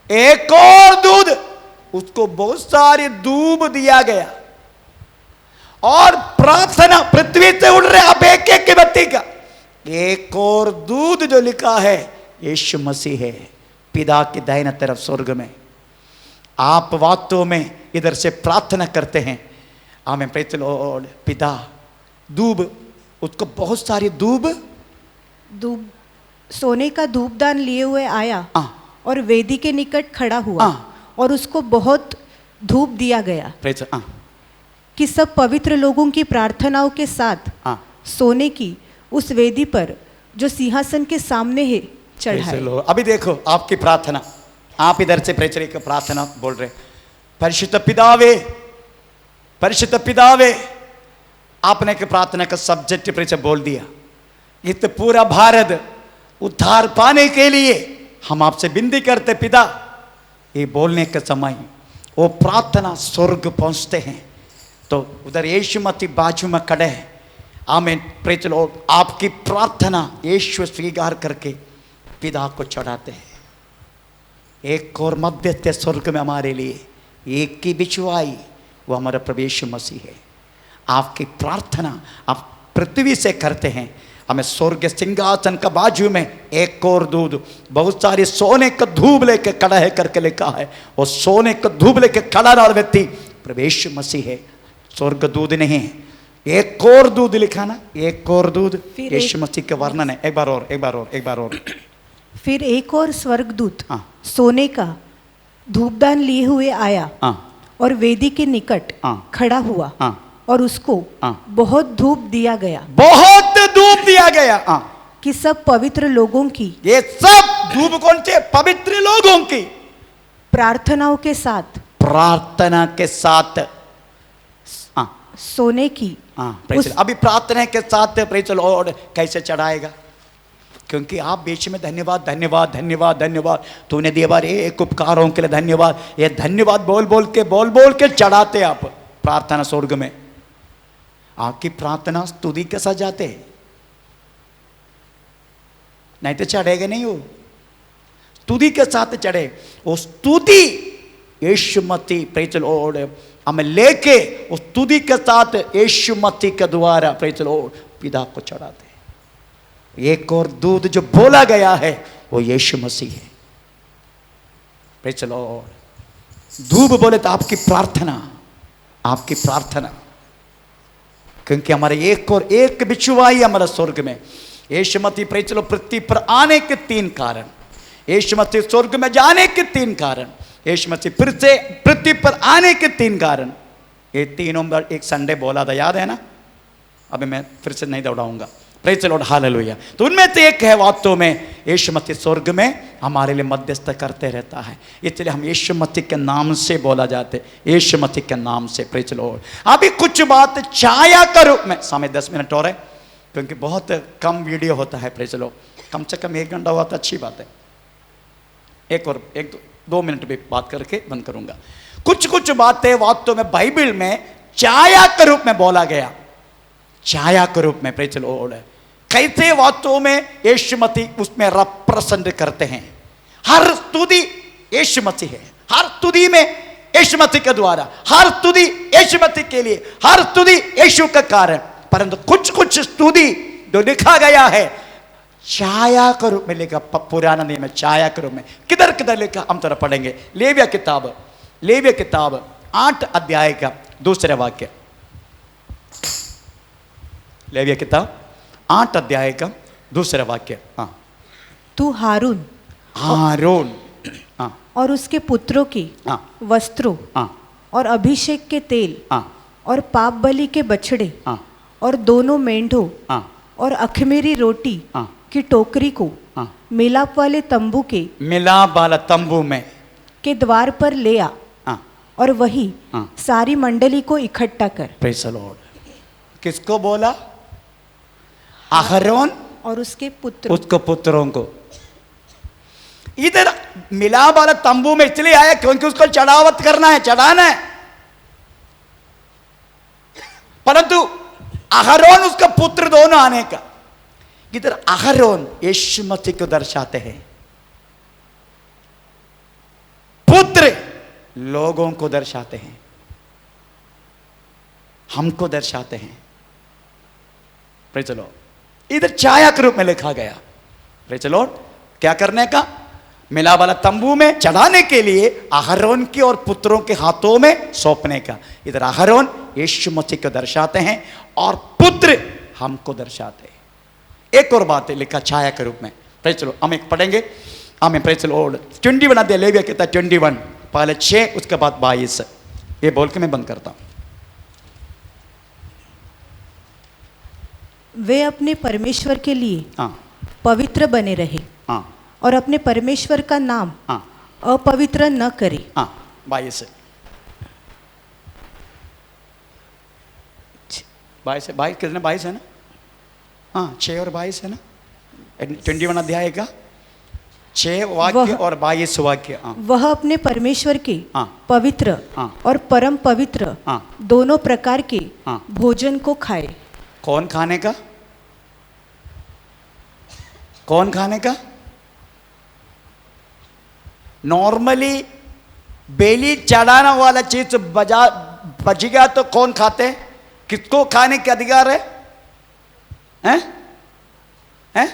एक और दूध उसको बहुत सारी दूब दिया गया और प्रार्थना पृथ्वी से उड़ रहे अब एक एक व्यक्ति का एक और दूध जो लिखा है यीशु मसीह है पिता की दाहिने तरफ स्वर्ग में। आप वास्तव में इधर से प्रार्थना करते हैं आमेन प्रेज़ द लॉर्ड। पिता दूब उसको बहुत सारी दूब सोने का धूपदान लिए हुए आया और वेदी के निकट खड़ा हुआ और उसको बहुत धूप दिया गया कि सब पवित्र लोगों की प्रार्थनाओं के साथ सोने की उस वेदी पर जो सिंहासन के सामने है चढ़ाए। अभी देखो आपकी प्रार्थना आप इधर से प्रेचरी की प्रार्थना बोल रहे परिशुद्ध पितावे आपने की प्रार्थना का सब्जेक्ट प्रेचर बोल दिया। ये तो पूरा भारत उद्धार पाने के लिए हम आपसे विनती करते पिता ये बोलने के समय वो प्रार्थना स्वर्ग पहुंचते हैं तो उधर यीशु मसीह बाजू में खड़े हैं आमीन प्रेज़ द लॉर्ड। आपकी प्रार्थना यीशु स्वीकार करके पिता को चढ़ाते हैं। एक और मध्यस्थ स्वर्ग में हमारे लिए एक की बिछुआई वो हमारा प्रभु यीशु मसीह है। आपकी प्रार्थना आप पृथ्वी से करते हैं हमें स्वर्ग सिंहासन का बाजू में एक और दूध बहुत सारे सोने का धूप लेके खड़ा है करके लिखा है और सोने का धूप लेके खड़ा वाला व्यक्ति प्रभु यीशु मसीह है स्वर्ग दूध नहीं है। एक और दूध लिखा ना एक और दूध यीशु मसीह के वर्णन है। एक बार और फिर एक और स्वर्गदूत सोने का धूपदान लिए हुए आया और वेदी के निकट खड़ा हुआ और उसको बहुत धूप दिया गया कि सब पवित्र लोगों की ये सब धूप कौन से पवित्र लोगों की प्रार्थना के साथ सोने की अभी प्रार्थना के साथ प्रेज़ द लॉर्ड कैसे चढ़ाएगा क्योंकि आप बीच में धन्यवाद तूने दिए बार एक उपकारों के लिए धन्यवाद ये धन्यवाद बोल के चढ़ाते आप प्रार्थना स्वर्ग में। आपकी प्रार्थना स्तुति के साथ जाते हैं नहीं तो चढ़ेगा नहीं वो स्तुति के साथ चढ़े वो स्तुति यीशु मसीह प्रेज़ द लॉर्ड हमें लेके उस स्तुति के साथ यीशु मसीह के द्वारा प्रेज़ द लॉर्ड पिता को चढ़ाते हैं। एक और दूध जो बोला गया है वो यीशु मसीह है प्रेज़ द लॉर्ड। धूप बोले तो आपकी प्रार्थना क्योंकि हमारे एक और एक बिछुआई हमारा स्वर्ग में यीशु मसीह प्रेज़ द लॉर्ड पृथ्वी पर आने के 3 कारण यीशु मसीह स्वर्ग में जाने के 3 कारण यीशु मसीह फिर से पृथ्वी पर आने के 3 कारण ये तीनों बार एक संडे बोला था याद है ना अभी मैं फिर से नहीं दौड़ाऊंगा प्रेज़ द लॉर्ड हालेलुया। तो उनमें से एक है वास्तव में यीशु मसीह स्वर्ग में हमारे लिए मध्यस्थ करते रहता है इसलिए हम यीशु मसीह के नाम से बोला जाते यीशु मसीह के नाम से प्रेज़ द लॉर्ड। अभी कुछ बात छाया का रूप में समय 10 मिनट और है क्योंकि बहुत कम वीडियो होता है प्रेज़ द लॉर्ड कम से कम 1 घंटा हुआ तो अच्छी बात है। एक 2 मिनट भी बात करके बंद करूंगा। कुछ बातें वास्तव में बाइबल में छाया के रूप में बोला गया छाया के रूप में प्रेज़ द लॉर्ड कैसे वास्तव में यीशु मसीह उसमें रिप्रेजेंट करते हैं। हर स्तुति यीशु मसीह है हर स्तुति में यीशु मसीह के द्वारा हर स्तुति यीशु मसीह के लिए हर स्तुति यीशु का कारण परंतु कुछ स्तुति जो लिखा गया है छाया के रूप में लिखा पुराना नियम में छाया के रूप में किधर लिखा हम तरह पढ़ेंगे। लेविया किताब 8 अध्याय का 2 वाक्य लेविया किताब 8 अध्याय का 2 वाक्य। तू हारून और उसके पुत्रों की वस्त्रों और अभिषेक के तेल और पाप बलि के बछड़े और दोनों मेंढों और अखमीरी रोटी की टोकरी को मिलाप वाले तंबू में के द्वार पर ले आ और वही सारी मंडली को इकट्ठा कर। Praise the Lord. किसको बोला? अहरोन और उसके पुत्रों को। इधर मिलाप वाला तंबू में इसलिए आया क्योंकि उसको चढ़ावत करना है चढ़ाना है परंतु अहरोन उसका पुत्र दोनों आने का। इधर अहरोन यीशु मसीह को दर्शाते हैं पुत्र लोगों को दर्शाते हैं, हमको दर्शाते हैं। Praise the Lord. इधर छाया के रूप में लिखा गया। Praise the Lord. क्या करने का? मिलाप वाला तंबू में चढ़ाने के लिए अहरोन के और पुत्रों के हाथों में सौंपने का। इधर अहरोन यीशु मसीह को दर्शाते हैं और पुत्र हमको दर्शाते हैं। एक और बात है लिखा छाया के रूप में। Praise the Lord. हम एक पढ़ेंगे। हमें प्रेज़ द लॉर्ड 21 अध्याय लेविया कहता है 21, पहले 6 उसके बाद 22। ये बोल के मैं बंद करता हूं। वे अपने परमेश्वर के लिए हाँ पवित्र बने रहे हाँ और अपने परमेश्वर का नाम हाँ अपवित्र न करे। हाँ 22 22 कितने 22 है ना? हाँ 6 और 22 है ना? 21 अध्याय का 6 वाक्य और 22 वाक्य। हाँ वह अपने परमेश्वर के हाँ पवित्र हाँ और परम पवित्र हाँ दोनों प्रकार के हाँ भोजन को खाए। कौन खाने का? कौन खाने का? नॉर्मली बेली चढ़ाने वाला चीज बच गया तो कौन खाते हैं? किसको खाने के अधिकार है? हैं? हैं?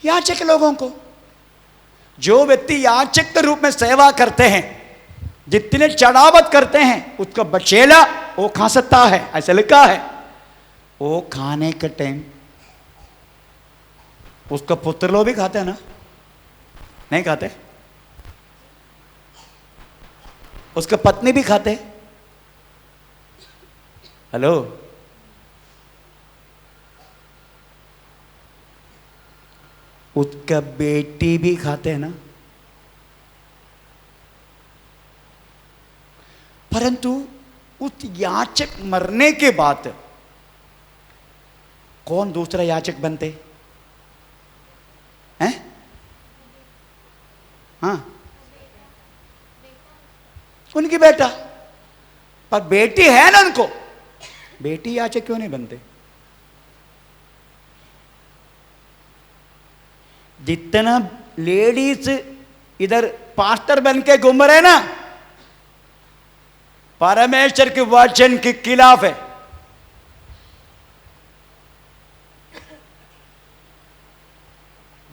याचक लोगों को। जो व्यक्ति याचक के रूप में सेवा करते हैं, जितने चढ़ावत करते हैं, उसका बचेला वो खा सकता है, ऐसा लिखा है। वो खाने के टाइम उसका पुत्र लोग भी खाते हैं ना? नहीं खाते? उसका पत्नी भी खाते? हेलो, उसका बेटी भी खाते हैं ना? परंतु उस याचक मरने के बाद कौन दूसरा याचक बनते हैं? हाँ, उनकी बेटा। पर बेटी है ना उनको, बेटी याचक क्यों नहीं बनते? जितना लेडीज इधर पास्टर बन के घूम रहे ना, परमेश्वर के वचन के खिलाफ है।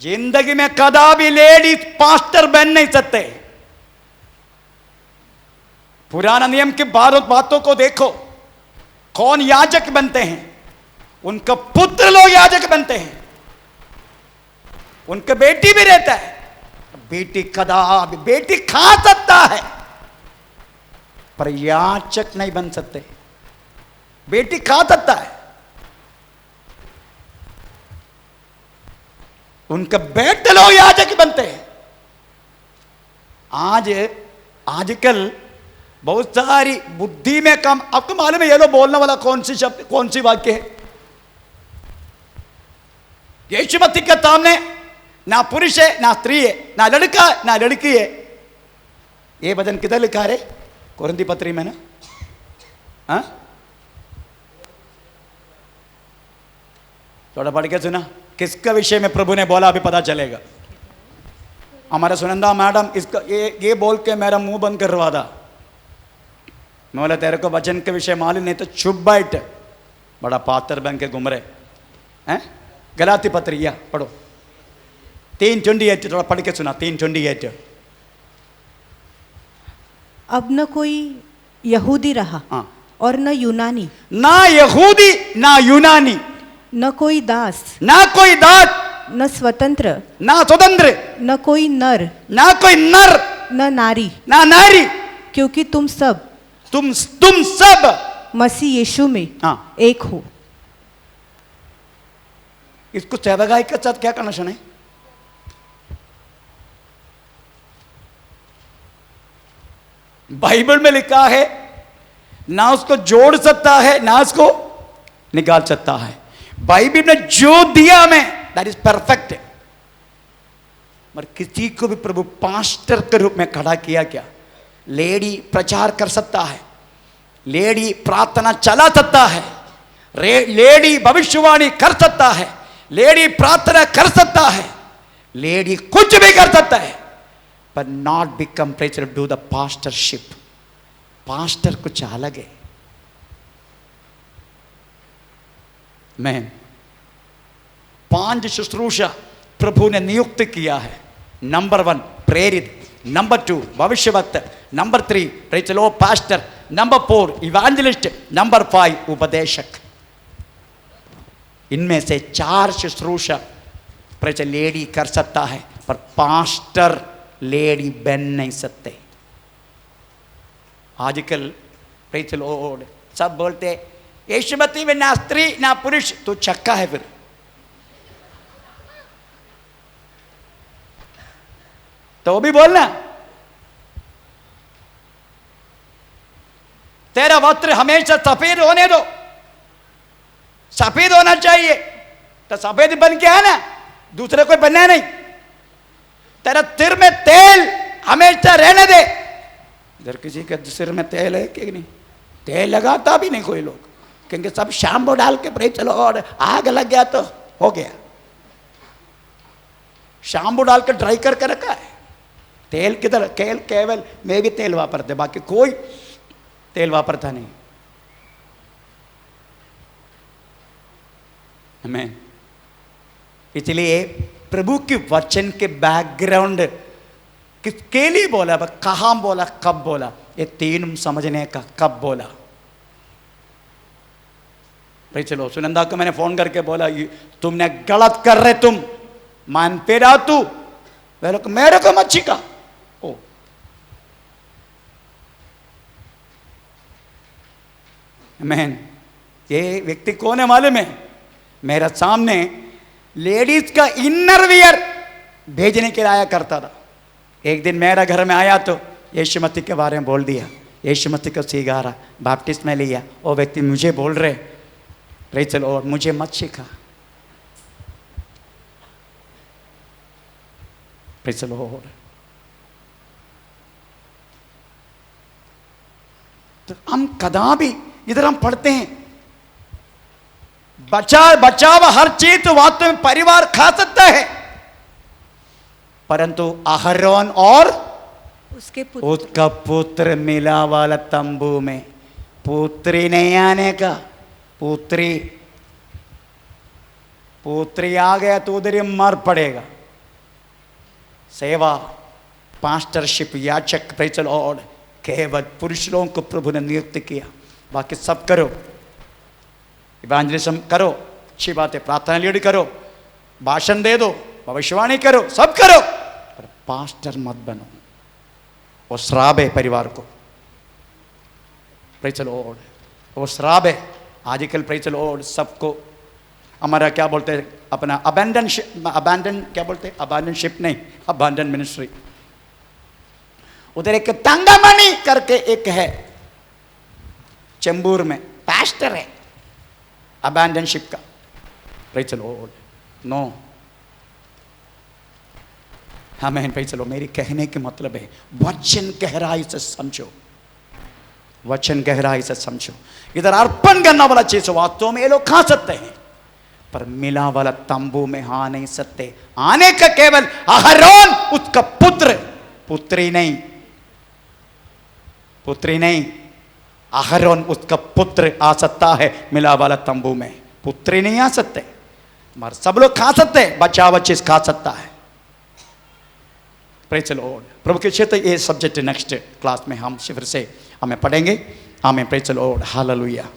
जिंदगी में कदापि लेडीज पास्टर बन नहीं सकते। पुराना नियम के बातों को देखो, कौन याजक बनते हैं? उनका पुत्र लोग याजक बनते हैं, उनका बेटी भी रहता है। बेटी कदापि, बेटी खा सकता है पर याचक नहीं बन सकते। बेटी खा सकता है, उनका बेटे लोग याजक बनते हैं। आजकल बहुत सारी बुद्धि में कम। आपको मालूम है ये लोग बोलने वाला कौन सी शब्द, कौन सी वाक्य है? यीशु मसीह के सामने ना पुरुष है ना स्त्री है, ना लड़का है ना लड़की है। ये वचन किधर लिखा है? कोरिन्थी पत्री में ना। हाँ, थोड़ा पढ़ के सुना। किसका विषय में प्रभु ने बोला अभी पता चलेगा। हमारा सुनंदा मैडम इसका ये बोल के मेरा मुंह बंद करवा था। मैं बोला तेरे को वचन के विषय मालूम नहीं तो चुप बैठ, बड़ा पात्र बन के घूम रहे हैं। गलाती पत्री पढ़ो 3:28, थोड़ा पढ़ के सुना 3:28। अब न कोई यहूदी रहा हाँ। और न यूनानी, ना यहूदी ना यूनानी, न कोई दास ना कोई दास, न स्वतंत्र, ना स्वतंत्र, न कोई नर, ना कोई नर, न नारी, ना नारी, क्योंकि तुम सब तुम सब मसीह यीशु में हाँ। एक हो। इसको सेवकाई के साथ क्या कनेक्शन है? बाइबल में लिखा है ना उसको जोड़ सकता है ना उसको निकाल सकता है। बाइबल ने जो दिया हमें दैट इज परफेक्ट। मगर किसी को भी प्रभु पास्टर के रूप में खड़ा किया क्या? लेडी प्रचार कर सकता है, लेडी प्रार्थना चला सकता है, लेडी भविष्यवाणी कर सकता है, लेडी प्रार्थना कर सकता है, लेडी कुछ भी कर सकता है। but not become preacher, do the pastorship. Pastor कुछ अलग है। मैं 5 शुश्रूषा प्रभु ने नियुक्त किया है। नंबर 1 प्रेरित, नंबर 2 भविष्यवक्ता, number 3 praise the Lord pastor, number 4 evangelist, number 5 उपदेशक। इनमें से 4 शुश्रूषा प्रेज लेडी कर सकता है, पर पास्टर लेडी बन नहीं सकते। आजकल प्रेज द लॉर्ड सब बोलते यीशु मसीह में ना स्त्री ना पुरुष, तो छक्का है फिर। तो वो भी बोलना, तेरा वस्त्र हमेशा सफेद होने दो, सफेद होना चाहिए, तो सफेद बन के आना, दूसरे कोई बनना नहीं। तेरा सिर में तेल हमेशा रहने दे। इधर किसी के सिर में तेल है कि नहीं? तेल लगाता भी नहीं कोई लोग, क्योंकि सब शैम्पू डाल के प्रेज चलो, और आग लग गया तो हो गया। शैम्पू डाल के ड्राई करके रखा है। तेल किधर? केवल मैं भी तेल वापरते, बाकी कोई तेल वापरता नहीं। हमें इसलिए प्रभु के वचन के बैकग्राउंड किसके लिए बोला, कहाँ बोला, कब बोला, ये 3 समझने का। कब बोला? भाई चलो, सुनंदा को मैंने फोन करके बोला तुमने गलत कर रहे, तुम मान पे रहा, तू मेरे को मच्छी का। ओ मैन, ये व्यक्ति कौन है मालूम है? मेरा सामने लेडीज का इनर वियर भेजने के लिए आया करता था। एक दिन मेरा घर में आया तो यीशु मसीह के बारे में बोल दिया, यीशु मसीह को सिखारा, बैप्टिस्म में लिया। वो व्यक्ति मुझे बोल रहे, प्रेज द लॉर्ड, मुझे मत सिखा। Praise the Lord. तो हम कदापि इधर हम पढ़ते हैं बचाव हर चीज तो वास्तव में परिवार खा सकता है, परंतु अहरोन और उसका पुत्र मिला वाला तंबू में, पुत्री नहीं आने का। पुत्री आ गया तो उधर ही मर पड़ेगा। सेवा, पास्टरशिप, याचक, प्रेज द लॉर्ड, केवल पुरुष लोगों को प्रभु ने नियुक्त किया। बाकी सब करो, इवेंजलिज्म करो, अच्छी बात है, प्रार्थना लीड करो, भाषण दे दो, भविष्यवाणी करो, सब करो, पर पास्टर मत बनो। वो श्राप है परिवार को। प्रेज द लॉर्ड, वो श्राप है। आजकल प्रेज द लॉर्ड सबको हमारा क्या बोलते हैं, अपना अबैंडन क्या बोलते हैं, अबैंडनशिप नहीं, अबैंडन मिनिस्ट्री। उधर एक तंगमणि करके एक है चेंबूर में, पास्टर है अबैंडनशिप का। Praise the lord, no. हमें प्रेज द लॉर्ड, मेरी कहने के मतलब है वचन गहराई से समझो, वचन गहराई से समझो। इधर अर्पण करना वाला चीज वास्तव में ये लोग खा सकते हैं, पर मिला वाला तंबू में आ नहीं सकते। आने का केवल अहरोन, उसका पुत्र, पुत्री नहीं, अहरोन उसका पुत्र आ सकता है मिला वाला तंबू में, पुत्री नहीं आ सकते। मगर सब लोग खा सकते, बचा हुआ चीज खा सकता है। Praise the Lord. प्रभु के क्षेत्र ये सब्जेक्ट नेक्स्ट क्लास में हम फिर से हमें पढ़ेंगे। आमीन। Praise the Lord, hallelujah.